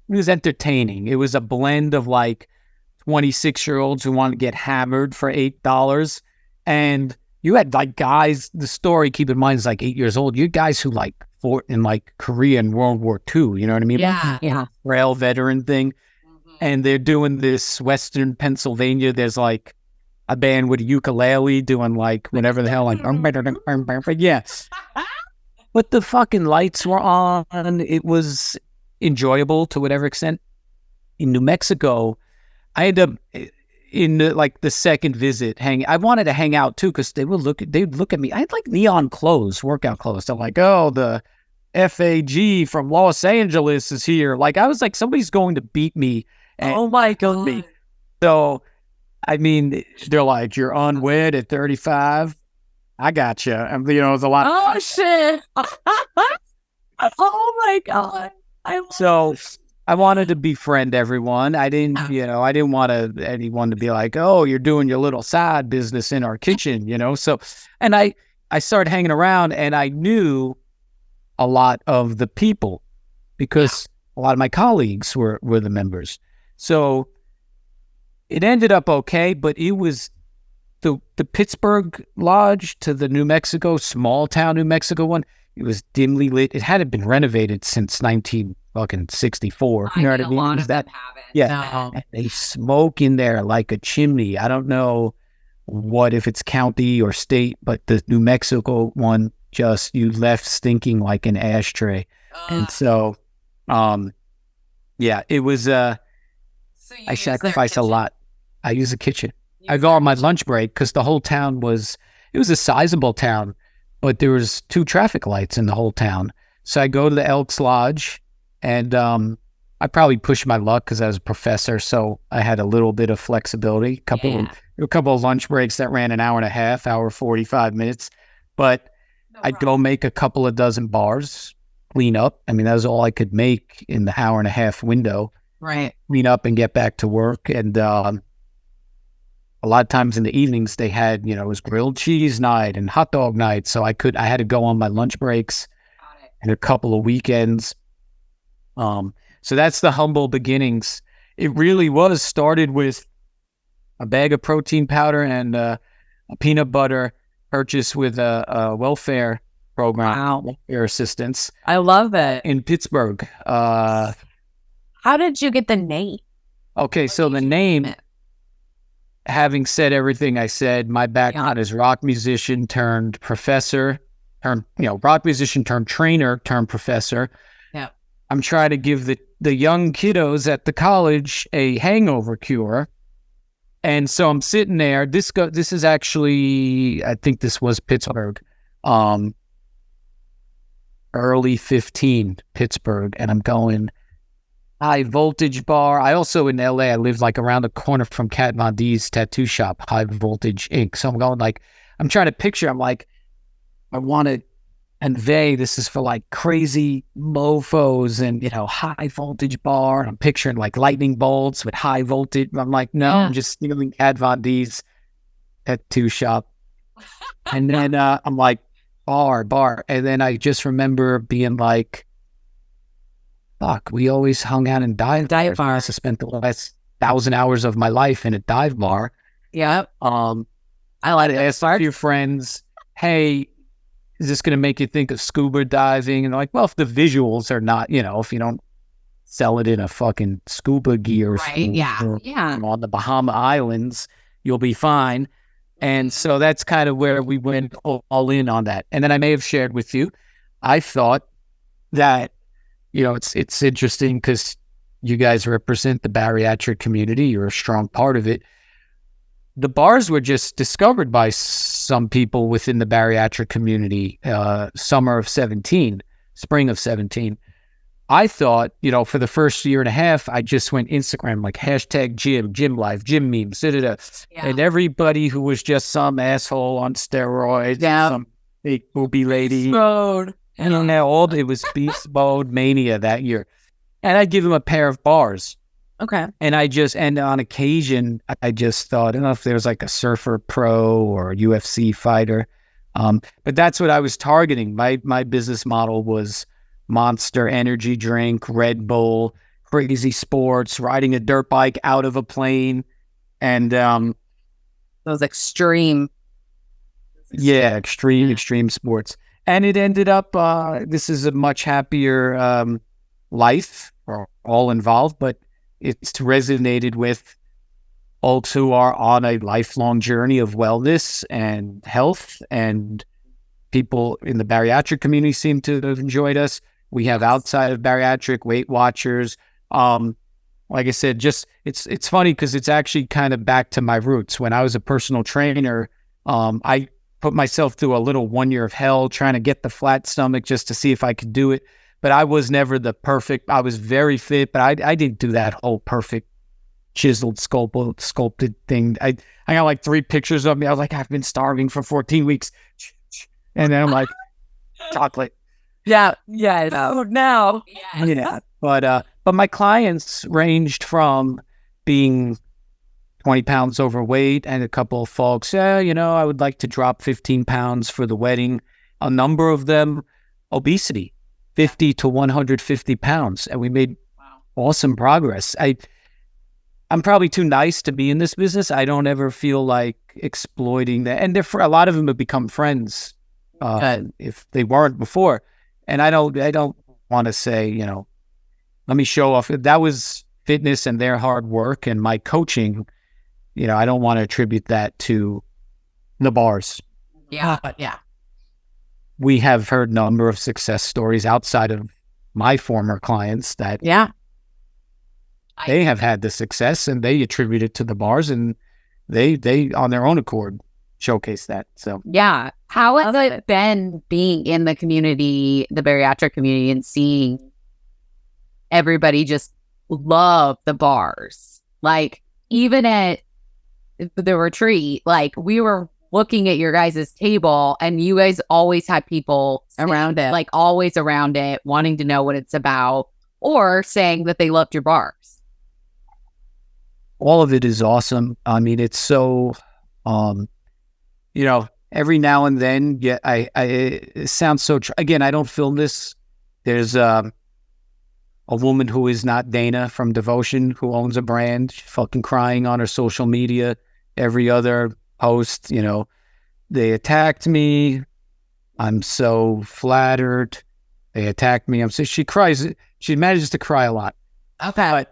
was entertaining. It was a blend of like 26-year-olds who wanted to get hammered for $8. And you had like guys, the story, keep in mind, is like 8 years old. You had guys who like fought in like Korea and World War II. You know what I mean? Yeah. Rail veteran thing. And they're doing this Western Pennsylvania. There's like a band with a ukulele doing like whatever the hell, like, but yeah. But the fucking lights were on. It was enjoyable to whatever extent. In New Mexico, I ended up in the second visit I wanted to hang out too because they'd look at me. I had like neon clothes, workout clothes. They're like, oh, the FAG from Los Angeles is here. Like I was like, somebody's going to beat me. Oh my God. So, I mean, they're like, you're unwed at 35. I got you. And, there's a lot. Oh, shit. Oh my God. So I wanted to befriend everyone. I didn't want anyone to be like, oh, you're doing your little side business in our kitchen, So, and I started hanging around and I knew a lot of the people because a lot of my colleagues were the members. So it ended up okay, but it was the Pittsburgh Lodge to the New Mexico, small town New Mexico one. It was dimly lit. It hadn't been renovated since 1964. You know what I mean? A lot of them haven't. Yeah. And they smoke in there like a chimney. I don't know if it's county or state, but the New Mexico one you left stinking like an ashtray. And so, it was, So I sacrifice a lot. I use a kitchen. I go on my lunch break because the whole town was, it was a sizable town, but there was 2 traffic lights in the whole town. So I go to the Elks Lodge, and I probably pushed my luck because I was a professor, so I had a little bit of flexibility. A couple of lunch breaks that ran an hour and a half, hour 45 minutes. But I'd go make a couple of dozen bars, clean up. I mean, that was all I could make in the hour and a half window. Right. Clean up and get back to work. And a lot of times in the evenings, they had, it was grilled cheese night and hot dog night. So I had to go on my lunch breaks and a couple of weekends. So that's the humble beginnings. It really was started with a bag of protein powder and a peanut butter purchased with a welfare program, welfare assistance. I love it. In Pittsburgh. How did you get the name? Okay, so the name, having said everything I said, my background is rock musician turned professor, rock musician turned trainer turned professor. Yeah. I'm trying to give the young kiddos at the college a hangover cure. And so I'm sitting there. This is actually, I think this was Pittsburgh, early 15 Pittsburgh, and I'm going high voltage bar. I also in LA, I lived like around the corner from Kat Von D's tattoo shop, High Voltage Inc. So I'm going like, I'm trying to picture. I'm like, I want to convey this is for like crazy mofos and high voltage bar. I'm picturing like lightning bolts with high voltage. I'm like, no, I'm just stealing Kat Von D's tattoo shop. And then I'm like, bar. And then I just remember being like, fuck, we always hung out in dive bars. I spent the last 1,000 hours of my life in a dive bar. Yep. I like to ask a few friends, hey, is this going to make you think of scuba diving? And they're like, well, if the visuals are not, if you don't sell it in a fucking scuba gear or on the Bahama Islands, you'll be fine. And so that's kind of where we went all in on that. And then I may have shared with you, I thought that, it's interesting because you guys represent the bariatric community. You're a strong part of it. The bars were just discovered by some people within the bariatric community, spring of 17. I thought, for the first year and a half, I just went Instagram, like hashtag gym life, gym memes, and everybody who was just some asshole on steroids, some big booby lady, and it was beast mode mania that year. And I'd give them a pair of bars. Okay. And on occasion, I just thought, I don't know if there was like a surfer pro or a UFC fighter. But that's what I was targeting. My business model was Monster energy drink, Red Bull, crazy sports, riding a dirt bike out of a plane. And those extreme. Yeah, extreme sports. And it ended up, this is a much happier life for all involved, but it's resonated with folks who are on a lifelong journey of wellness and health, and people in the bariatric community seem to have enjoyed us. We have outside of bariatric Weight Watchers. Like I said, just it's funny because it's actually kind of back to my roots. When I was a personal trainer, I put myself through a little 1 year of hell trying to get the flat stomach just to see if I could do it. But I was never the perfect. I was very fit, but I didn't do that whole perfect chiseled, sculpted thing. I got like 3 pictures of me. I was like, I've been starving for 14 weeks. And then I'm like, chocolate. Yeah. Yes. Oh, no. Yes. Yeah. But my clients ranged from being 20 pounds overweight and a couple of folks, I would like to drop 15 pounds for the wedding. A number of them, obesity. 50 to 150 pounds. And we made awesome progress. I'm probably too nice to be in this business. I don't ever feel like exploiting that. And a lot of them have become friends if they weren't before. And I don't want to say, let me show off. That was fitness and their hard work and my coaching. I don't want to attribute that to the bars. Yeah. Yeah. We have heard a number of success stories outside of my former clients that they have had the success and they attribute it to the bars, and they on their own accord showcase that. So yeah. How has it been being in the community, the bariatric community, and seeing everybody just love the bars? Like, even at the retreat, like, we were looking at your guys' table and you guys always had people Around it. like always around it, wanting to know what it's about or saying that they loved your bars. all of it is awesome. I mean, it's so, every now and then, it sounds so, again, I don't film this. There's a woman who is not Dana from Devotion, who owns a brand, she's fucking crying on her social media. Every other post, they attacked me. I'm so flattered. They attacked me. She cries. She manages to cry a lot. Okay.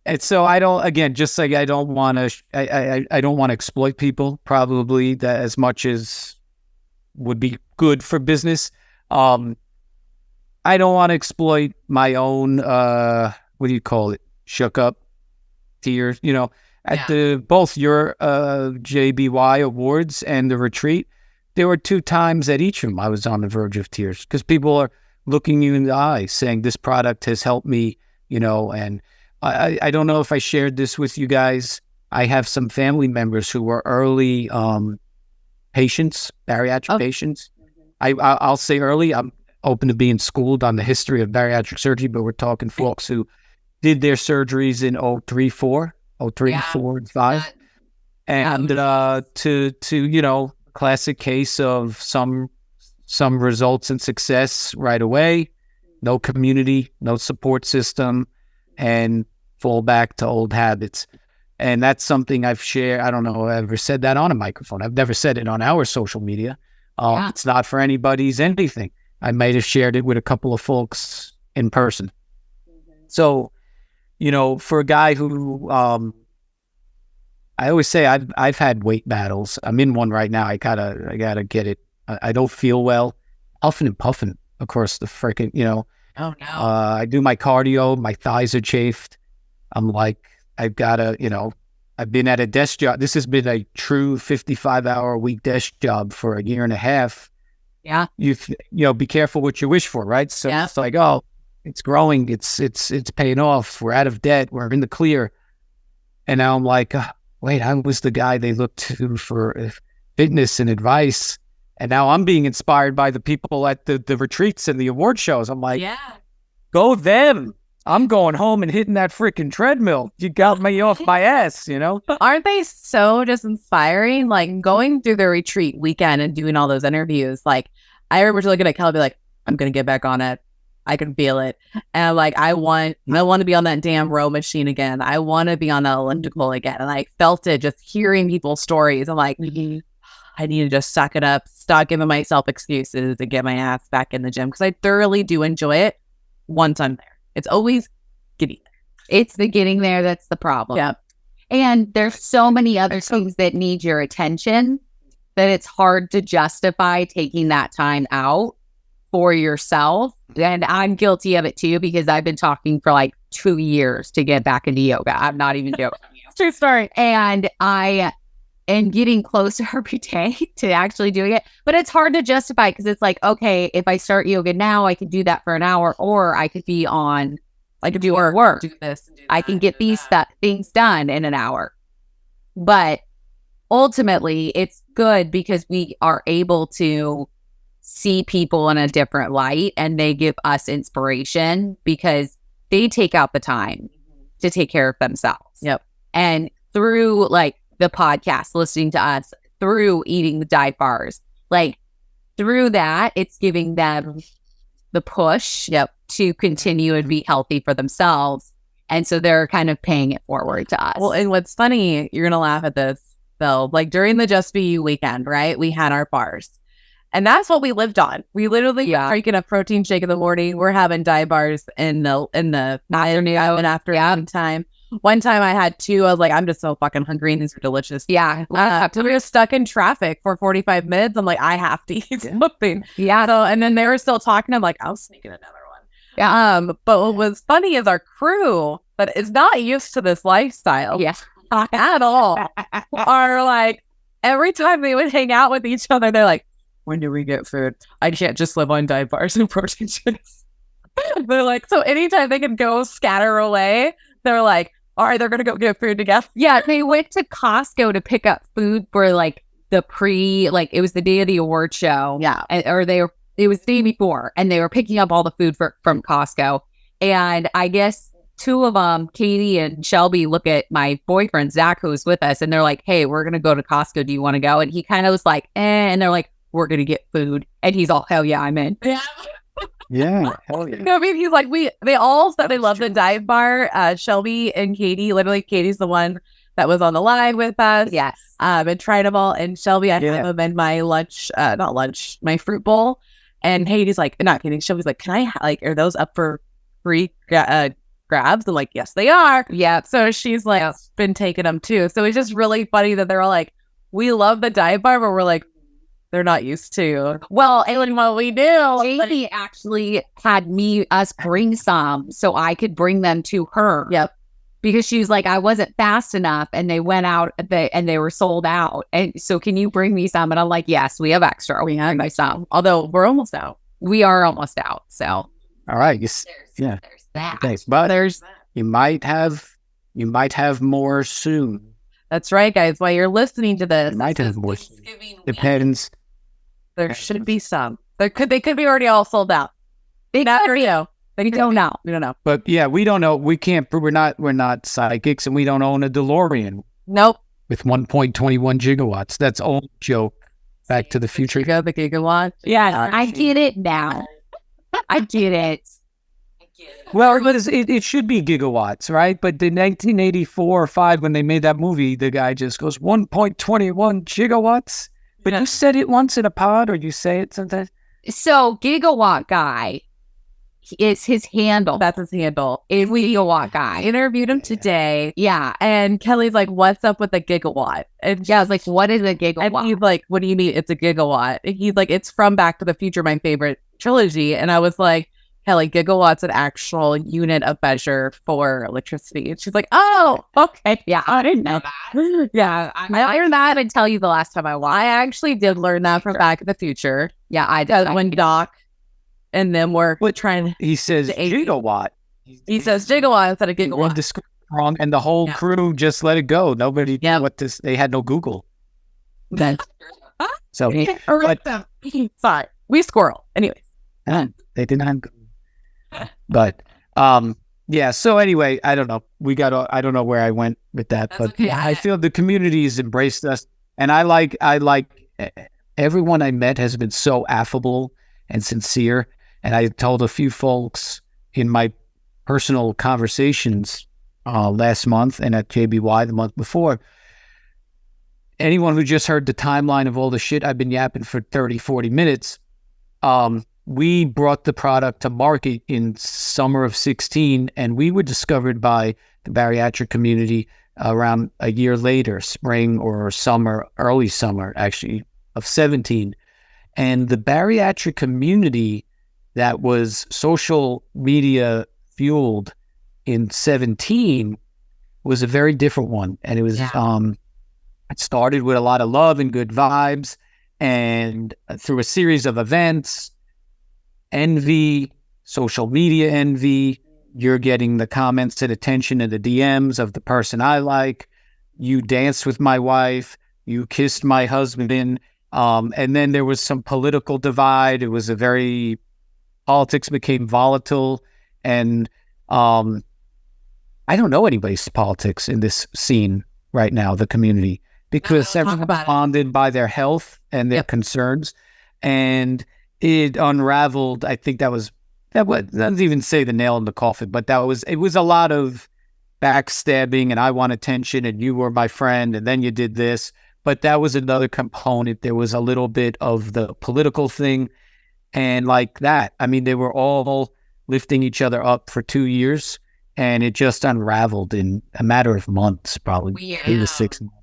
And so I don't, again, just like I don't want to, I don't want to exploit people probably that as much as would be good for business. I don't want to exploit my own, what do you call it? Shook up tears, at both your JBY awards and the retreat. There were 2 times at each of them I was on the verge of tears because people are looking you in the eye saying this product has helped me, and I don't know if I shared this with you guys. I have some family members who were early patients, bariatric patients. I'll say early. I'm open to being schooled on the history of bariatric surgery, but we're talking folks who did their surgeries in 03, 4, 4, and 5. And to classic case of some results and success right away, no community, no support system, and fall back to old habits. And that's something I've shared. I don't know if I've ever said that on a microphone. I've never said it on our social media. It's not for anybody's anything. I might have shared it with a couple of folks in person. So, for a guy who, I always say I've had weight battles. I'm in one right now. I gotta get it. I don't feel well, huffing and puffing across the freaking, Oh no. I do my cardio, my thighs are chafed. I'm like, I've gotta, I've been at a desk job. This has been a true 55-hour a week desk job for a year and a half. Yeah. You be careful what you wish for, right? So it's like, oh, it's growing. It's paying off. We're out of debt. We're in the clear. And now I'm like, wait, I was the guy they looked to for fitness and advice. And now I'm being inspired by the people at the retreats and the award shows. I'm like, go them. I'm going home and hitting that freaking treadmill. You got me off my ass, Aren't they so just inspiring? Like going through the retreat weekend and doing all those interviews. Like I remember looking at Kelly, be like, I'm gonna get back on it. I can feel it. And like I want to be on that damn row machine again. I want to be on that elliptical again. And I felt it just hearing people's stories. I'm like, I need to just suck it up, stop giving myself excuses to get my ass back in the gym because I thoroughly do enjoy it once I'm there. It's always getting there. It's the getting there that's the problem. Yeah. And there's so many other things that need your attention that it's hard to justify taking that time out for yourself. And I'm guilty of it too, because I've been talking for like 2 years to get back into yoga. I'm not even joking. True story. And I am getting closer every day to actually doing it. But it's hard to justify because it's like, okay, if I start yoga now, I could do that for an hour, or I could be on, I could do work. Do this. And do I can get these things done in an hour. But ultimately, it's good because we are able to see people in a different light, and they give us inspiration because they take out the time to take care of themselves. Yep. And through like the podcast, listening to us, through eating the diet bars, like through that, it's giving them the push to continue and be healthy for themselves. And so they're kind of paying it forward to us. Well, and what's funny, you're going to laugh at this, though. Like during the Just Be You weekend, right? We had our bars. And that's what we lived on. We literally are drinking a protein shake in the morning. We're having diet bars in the afternoon and after time. One time I had 2. I was like, I'm just so fucking hungry and these are delicious. Yeah. So we were stuck in traffic for 45 minutes. I'm like, I have to eat something. Yeah. So, and then they were still talking. I'm like, I'll sneak in another one. Yeah. But what was funny is our crew that is not used to this lifestyle. Yeah. At all. Are like, every time they would hang out with each other, they're like, when do we get food? I can't just live on diet bars and protein shakes. They're like, so anytime they can go scatter away, they're like, all right, they're going to go get food together. Yeah, they went to Costco to pick up food for like it was the day of the award show. Yeah. It was the day before, and they were picking up all the food from Costco. And I guess two of them, Katie and Shelby, look at my boyfriend, Zach, who was with us, and they're like, hey, we're going to go to Costco. Do you want to go? And he kind of was like, and they're like, we're going to get food. And he's all, hell yeah, I'm in. Yeah. Yeah, hell yeah. I mean, he's like, they all said they love the dive bar. Shelby and Katie, literally Katie's the one that was on the line with us. Yes. And tried them all. And Shelby, I have them in my my fruit bowl. And Katie's like, not kidding. Shelby's like, can I, are those up for free grabs? I'm like, yes, they are. Yeah. So she's like, been taking them too. So it's just really funny that they're all like, we love the dive bar, but we're like, they're not used to. Well, And what we do. Katie actually had us bring some so I could bring them to her. Yep. Because she was like, I wasn't fast enough, and they went out and they were sold out. And so, can you bring me some? And I'm like, yes, we have extra. We have some. Although we're almost out. We are almost out. So, All right. there's that. Thanks. But you might have more soon. That's right, guys. While you're listening to this, You might have more soon. Depends. there should be some. They could be already all sold out. They Never could be. know. We don't know. We don't know. But yeah, we don't know. We can't. We're not psychics, and we don't own a DeLorean Nope. with 1.21 gigawatts. That's old joke. Back to the Future. Go the gigawatt. Yeah. I get it now. I get it. Well, but it should be gigawatts, right? But in 1984 or 5, when they made that movie, the guy just goes 1.21 gigawatts. But you said it once in a pod, or you say it sometimes. So, gigawatt guy is his handle. That's his handle. Is gigawatt I guy. interviewed him today, Yeah. and Kelly's like, "What's up with a gigawatt?" And Yeah. I was like, what is a gigawatt? And he's like, "What do you mean it's a gigawatt?" And he's like, "It's from Back to the Future, my favorite trilogy." And I was like, "Kelly, gigawatt's an actual unit of measure for electricity." And she's like, "Oh, okay." Yeah. I didn't know that. Yeah, I learned that and tell you the last time I watched. I actually did learn that from Back to the Future. Yeah, I did. When Doc and them were trying, He says The 80. gigawatt. he says gigawatt instead of One gigawatt. description wrong, and the whole Yeah. crew just let it go. Nobody Yeah. knew what this. They had no Google. So Sorry, we squirrel. Anyways, they didn't have Google. But yeah. So anyway, I don't know. I don't know where I went with that, but okay. I feel the community's embraced us, and I like everyone I met has been so affable and sincere. And I told a few folks in my personal conversations last month and at JBY the month before, anyone who just heard the timeline of all the shit I've been yapping for 30, 40 minutes, we brought the product to market in summer of 16, and we were discovered by the bariatric community around a year later, spring or summer, early summer, actually, of 17. And the bariatric community that was social media fueled in 17 was a very different one. And it was, it started with a lot of love and good vibes, and through a series of events, envy, social media envy, you're getting the comments and attention and the DMs of the person I like. You danced with my wife, you kissed my husband, and then there was some political divide. It was politics became volatile, and I don't know anybody's politics in this scene right now, the community, because everyone's bonded by their health and their concerns, and it unraveled. I think that doesn't even say the nail in the coffin, but it was a lot of backstabbing, and I want attention, and you were my friend, and then you did this. But that was another component. There was a little bit of the political thing, and like that. I mean, they were all lifting each other up for 2 years, and it just unraveled in a matter of months, probably 3 to 6 months.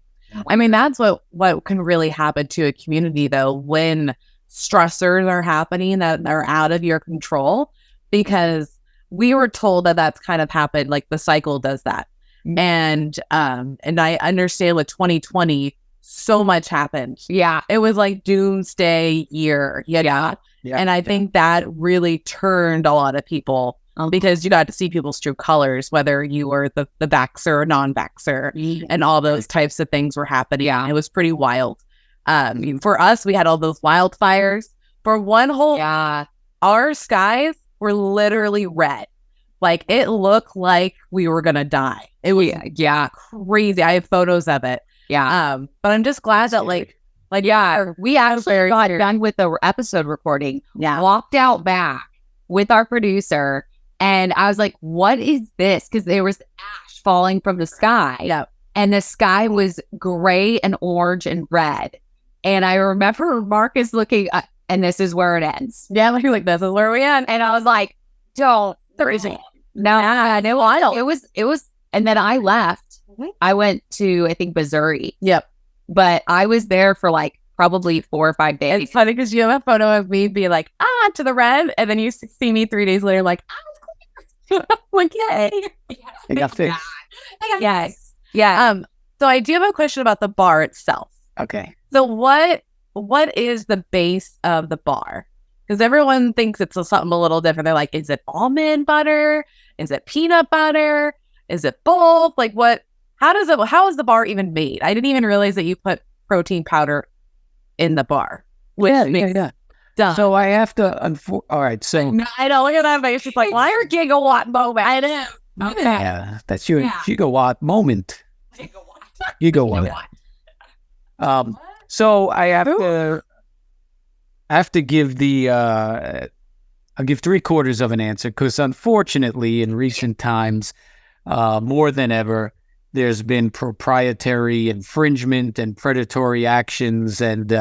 I mean, that's what can really happen to a community, though, when stressors are happening that are out of your control, because we were told that that's kind of happened, like the cycle does that. And I understand with 2020, so much happened. Yeah. It was like doomsday year. Yeah. And I think that really turned a lot of people because you got to see people's true colors, whether you were the vaxxer or non-vaxxer, and all those types of things were happening. Yeah. It was pretty wild. For us, we had all those wildfires for one whole, our skies were literally red. Like it looked like we were going to die. It was crazy. I have photos of it. Yeah. But I'm just glad that we actually got done with the episode recording. Yeah. Walked out back with our producer, and I was like, "What is this?" Because there was ash falling from the sky. Yeah. And the sky was gray and orange and red. And I remember Marcus looking, and this is where it ends. Yeah, like this is where we end. And I was like, "Don't." There isn't. No, I don't. It was, and then I left. I went to, I think, Missouri. Yep. But I was there for like probably 4 or 5 days. It's funny because you have a photo of me be like, to the red. And then you see me 3 days later, like, like, yay. I got fixed. Yes. Yeah. So I do have a question about the bar itself. Okay. So what is the base of the bar? Because everyone thinks it's something a little different. They're like, is it almond butter? Is it peanut butter? Is it both? Like how is the bar even made? I didn't even realize that you put protein powder in the bar. Yeah. Duh. So I have to, all right. So I know, look at that face. It's like, why are gigawatt moment? I know. Okay. yeah, that's your gigawatt moment. Gigawatt. So I have to give I'll give 3/4 of an answer because unfortunately in recent times, more than ever, there's been proprietary infringement and predatory actions. And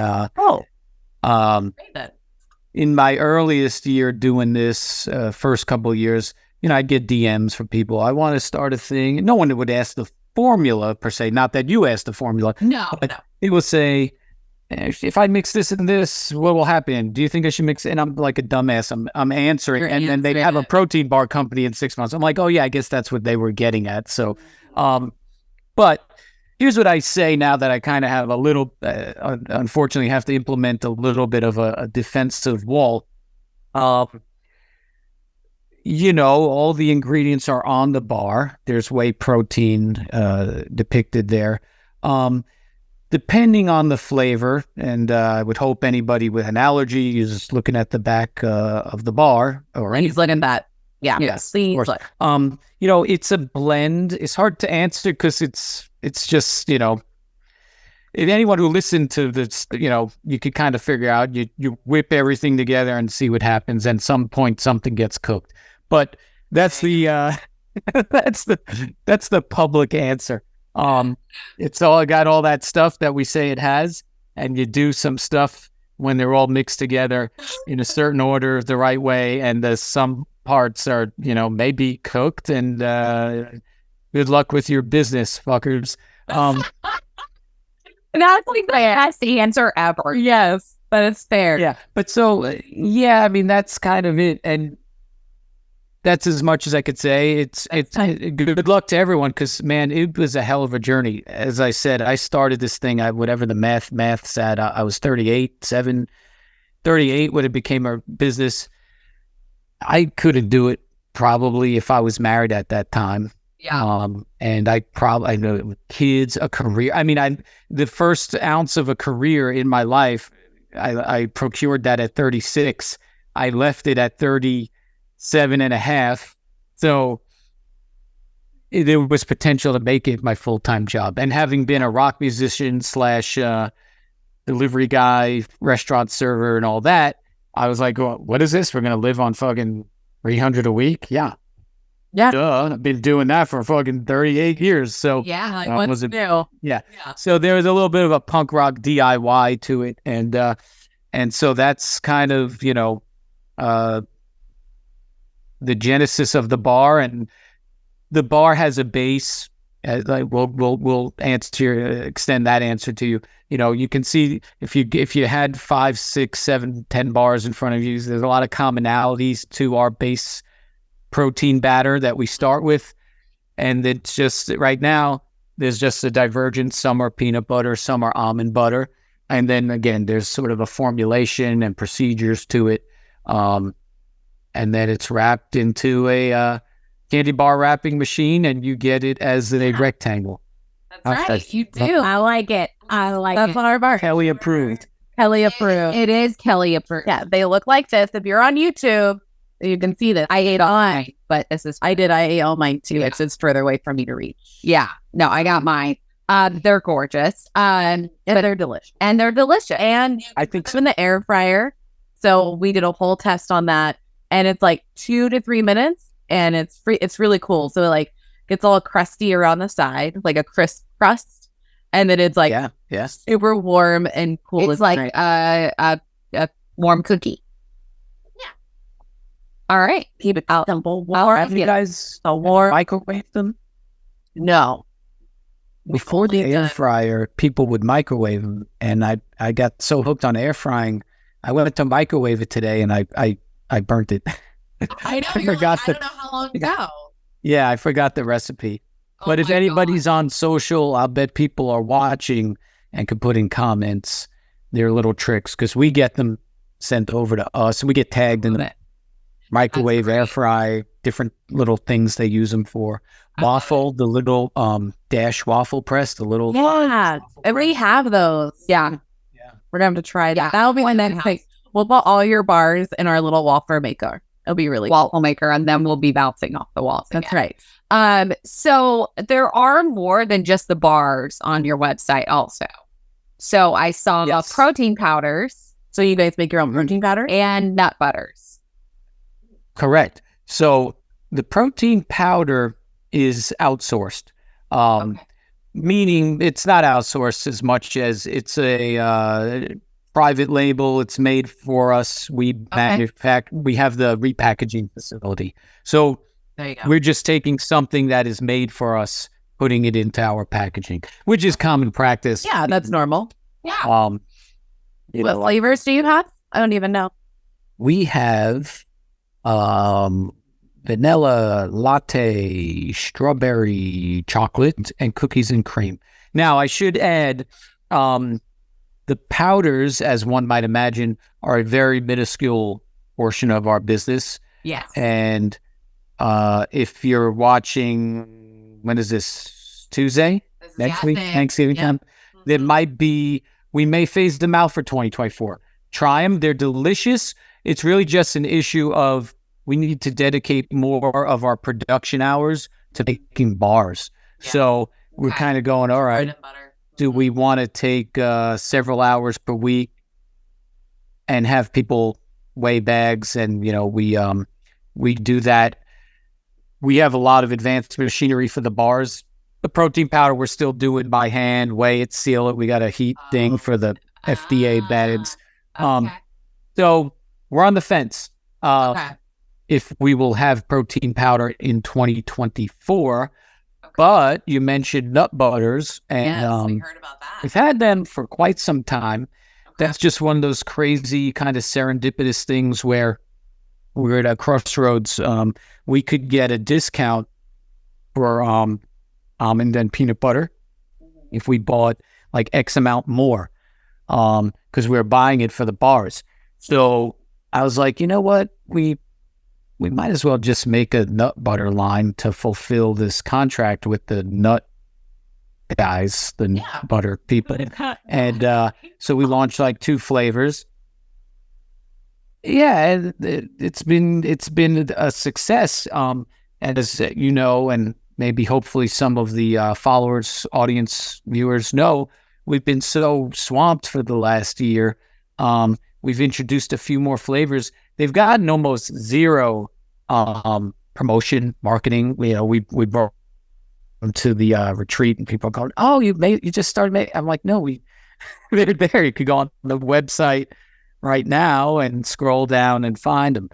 in my earliest year doing this, first couple of years, I'd get DMs from people. I want to start a thing. No one would ask the formula per se. Not that you asked the formula. No. It will say, if I mix this and this, what will happen? Do you think I should mix it? And I'm like a dumbass. I'm answering. And then they have a protein bar company in 6 months. I'm like, oh yeah, I guess that's what they were getting at. So, but here's what I say now that I kind of have a little, unfortunately have to implement a little bit of a defensive wall. All the ingredients are on the bar. There's whey protein depicted there. Depending on the flavor, and I would hope anybody with an allergy is looking at the back of the bar or anything. He's looking at that. Yeah. Yes. Please. It's a blend. It's hard to answer because it's just, if anyone who listened to this, you could kind of figure out, you whip everything together and see what happens. And some point something gets cooked. But that's the that's the public answer. It's all got all that stuff that we say it has, and you do some stuff when they're all mixed together in a certain order the right way, and some parts are, maybe cooked, and good luck with your business, fuckers. That's like the best answer ever. Yes, but it's fair. Yeah, but so, I mean, that's kind of it, and that's as much as I could say. It's good luck to everyone because, man, it was a hell of a journey. As I said, I started this thing, whatever the math said, I was 38 when it became a business. I couldn't do it probably if I was married at that time. Yeah. And I know kids, a career. I mean, the first ounce of a career in my life, I procured that at 36. I left it at 37.5. So there was potential to make it my full-time job. And having been a rock musician / delivery guy, restaurant server, and all that, I was like, what is this? We're going to live on fucking $300 a week? Yeah. Yeah. Duh. I've been doing that for fucking 38 years. So Yeah. What's new? Yeah. So there was a little bit of a punk rock DIY to it. And so that's kind of, the genesis of the bar. And the bar has a base. We'll extend that answer to you. You can see if you had 5, 6, 7, 10 bars in front of you, there's a lot of commonalities to our base protein batter that we start with. And it's just right now, there's just a divergence. Some are peanut butter, some are almond butter. And then again, there's sort of a formulation and procedures to it. And then it's wrapped into a candy bar wrapping machine, and you get it as a rectangle. That's right. You do. I like it. That's on our bar. Kelly approved. Kelly approved. It is Kelly approved. Yeah, they look like this. If you're on YouTube, you can see this. I ate all mine, but this is I ate all mine too. Yeah. It's just further away from me to reach. yeah. No, I got mine. They're gorgeous. And they're delicious. And they're delicious. And I think it's in the air fryer. So we did a whole test on that. And it's like 2 to 3 minutes. And it's free. It's really cool. So it like gets all crusty around the side, like a crisp crust. And then it's like yes. super warm and cool. It's like a warm cookie. Yeah. All right. Keep it simple. Have you guys microwave them? No. Before the air fryer, people would microwave them, and I got so hooked on air frying, I went to microwave it today, and I burnt it. I know. I forgot I don't know how long ago. Yeah, I forgot the recipe. But if anybody's on social, I'll bet people are watching and could put in comments their little tricks, because we get them sent over to us, and we get tagged in that microwave, air fry, different little things they use them for. Waffle, the little dash waffle press, the little Yeah. And we have those. Yeah. We're going to have to try that. Yeah. That'll be my next thing. We'll put all your bars in our little waffle maker. It'll be really cool. Waffle maker, and then we'll be bouncing off the walls. That's again. right. So there are more than just the bars on your website also. So I saw the protein powders So you guys make your own protein powder? and nut butters. Correct. So the protein powder is outsourced, meaning it's not outsourced as much as it's a private label. It's made for us. We manufacture. We have the repackaging facility. So There you go. we're just taking something that is made for us, putting it into our packaging, which is common practice. Yeah, that's normal. Yeah. You What know, flavors do you have? I don't even know. we have vanilla latte, strawberry chocolate, and cookies and cream. Now, I should add, the powders, as one might imagine, are a very minuscule portion of our business. Yes. And if you're watching, when is this? Tuesday? Next week? Thanksgiving time? There might be, we may phase them out for 2024. Try them. They're delicious. It's really just an issue of we need to dedicate more of our production hours to making bars. Yeah. So we're kind of going, all right, Bread and butter. do we want to take several hours per week and have people weigh bags? And, you know, we do that. We have a lot of advanced machinery for the bars. The protein powder, we're still doing by hand, weigh it, seal it. We got a heat thing for the FDA bags. So we're on the fence. If we will have protein powder in 2024, but you mentioned nut butters, and Yes, we heard about that. we've had them for quite some time. That's just one of those crazy kind of serendipitous things where we're at a crossroads. We could get a discount for almond and peanut butter if we bought like X amount more, because we were buying it for the bars. So I was like, you know what? We might as well just make a nut butter line to fulfill this contract with the nut guys, the nut butter people. And so we launched like 2 flavors. Yeah, and it's been a success. And as you know, and maybe hopefully some of the followers, audience, viewers know, we've been so swamped for the last year. We've introduced a few more flavors. They've gotten almost zero promotion, marketing. You know, we brought them to the retreat, and people are going, "Oh, you just started making." I'm like, "No, they're there. You could go on the website right now and scroll down and find them."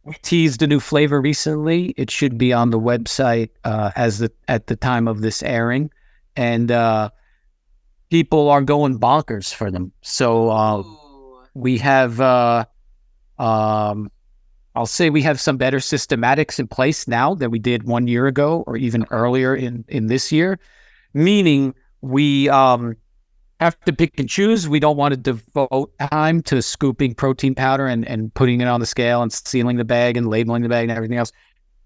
We teased a new flavor recently. It should be on the website at the time of this airing, and people are going bonkers for them. So we have I'll say we have some better systematics in place now than we did 1 year ago or even earlier in this year, meaning we have to pick and choose. We don't want to devote time to scooping protein powder and putting it on the scale and sealing the bag and labeling the bag and everything else.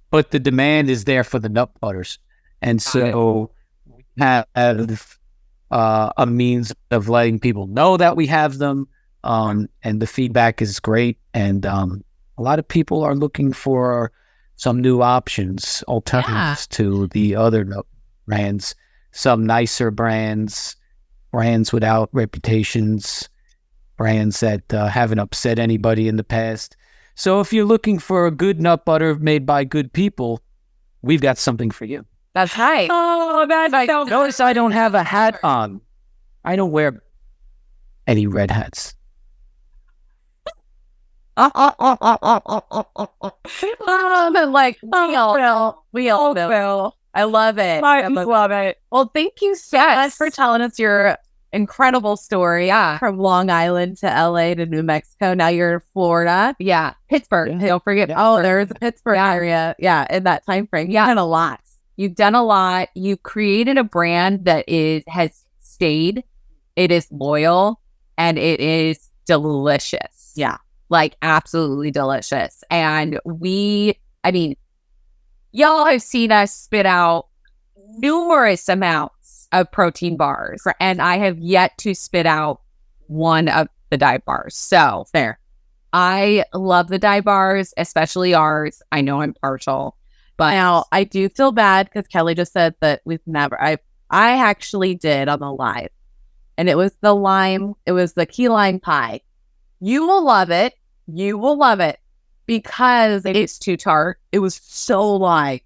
But the demand is there for the nut butters. And so we have a means of letting people know that we have them. And the feedback is great. And a lot of people are looking for some new options, alternatives to the other brands, some nicer brands without reputations, brands that haven't upset anybody in the past. So if you're looking for a good nut butter made by good people, we've got something for you. That's right. Oh, that's so Notice I don't have a hat on. I don't wear any red hats. like we all know. I love it. I love it. Well, thank you so much for telling us your incredible story. Yeah. From Long Island to LA to New Mexico. Now you're in Florida. Yeah. Pittsburgh. Don't forget. Oh, there's a Pittsburgh area. Yeah. In that time frame. Yeah. You've done a lot. You've done a lot. You created a brand that has stayed. It is loyal and it is delicious. Yeah. Like absolutely delicious. And y'all have seen us spit out numerous amounts of protein bars, and I have yet to spit out one of the dive bars. So Fair. I love the dive bars, especially ours. I know I'm partial, but Now, I do feel bad because Kelly just said that we've never, I actually did on the live, and it was the key lime pie. You will love it. You will love it because it's too tart. it was so light.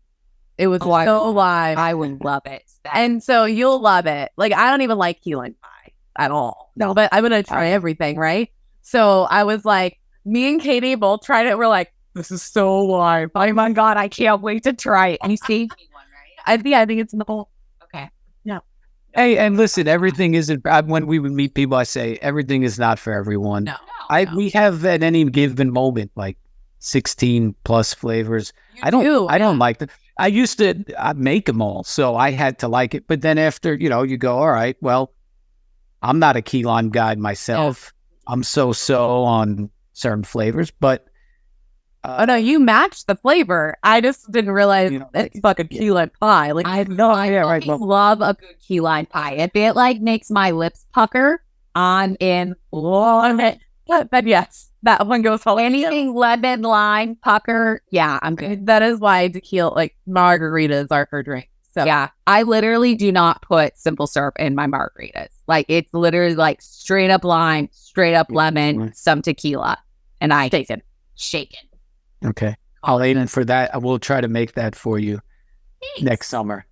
It was so live. I would love it. And so you'll love it. Like, I don't even like key lime pie at all. No, but I'm going to try everything, right? So I was like, me and Katie both tried it. We're like, this is so live. Oh my God, I can't wait to try it. And you saved me one, right? I think it's in the bowl. Okay. Hey, and listen, everything isn't. When we would meet people, I say everything is not for everyone. No. We have at any given moment like 16 plus flavors. I don't like them. I used to make them all, so I had to like it. But then after, you go, all right, well, I'm not a key lime guy myself. I'm so on certain flavors, but Oh no, you matched the flavor. I just didn't realize it's fucking key lime pie. Like, I had no idea. Right? I love a good key lime pie. If it like makes my lips pucker, I'm in on it. But yes, that one goes all Anything lemon, lime, pucker, yeah, I'm good. That is why tequila, like margaritas, are her drink. So Yeah, I literally do not put simple syrup in my margaritas. Like it's literally like straight up lime, straight up lemon, some tequila, and I shaken. okay. I'll aim for that. I will try to make that for you next summer.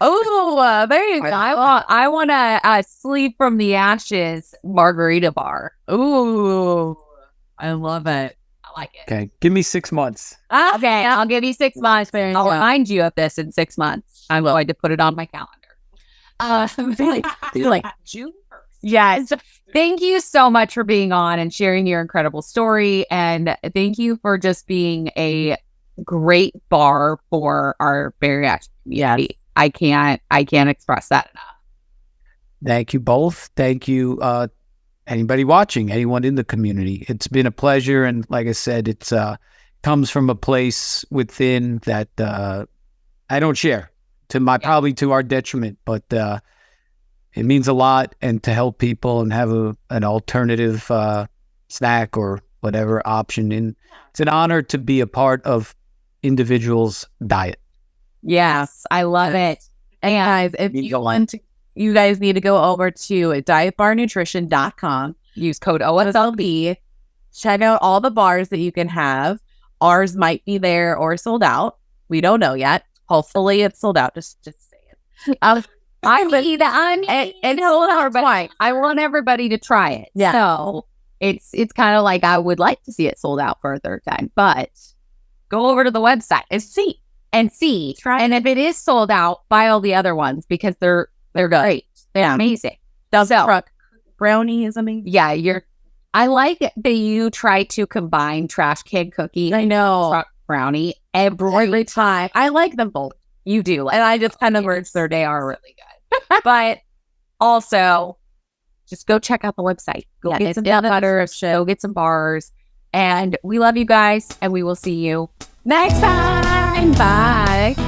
Oh, there you go. I want a sleep from the ashes margarita bar. Ooh, I love it. I like it. Okay, give me 6 months. Okay, I'll give you 6 months. I'll remind you of this in 6 months. I'm going to put it on my calendar. Like June 1st. yes. Thank you so much for being on and sharing your incredible story. And thank you for just being a great bar for our bariatric community. I can't express that enough. Thank you both. Thank you, anybody watching, anyone in the community. It's been a pleasure. And like I said, it's comes from a place within that I don't share probably to our detriment, but it means a lot. And to help people and have an alternative snack or whatever option. It's an honor to be a part of individuals' diet. Yes, I love it. And guys, if you want to, you guys need to go over to dietbarnutrition.com. Use code OSLB. Check out all the bars that you can have. Ours might be there or sold out. We don't know yet. Hopefully it's sold out. Just say it. I want everybody to try it. Yeah. So it's kind of like I would like to see it sold out for a third time, but go over to the website and see. Try. And if it is sold out, buy all the other ones because they're great. They're amazing. Truck brownie is amazing. Yeah, I like that you try to combine trash can cookie. I know. Truck brownie every time. I like them both. You do. And I just kind of merged their day are really good. But also, just go check out the website. Go get some butter, go get some bars. And we love you guys, and we will see you next time. Bye.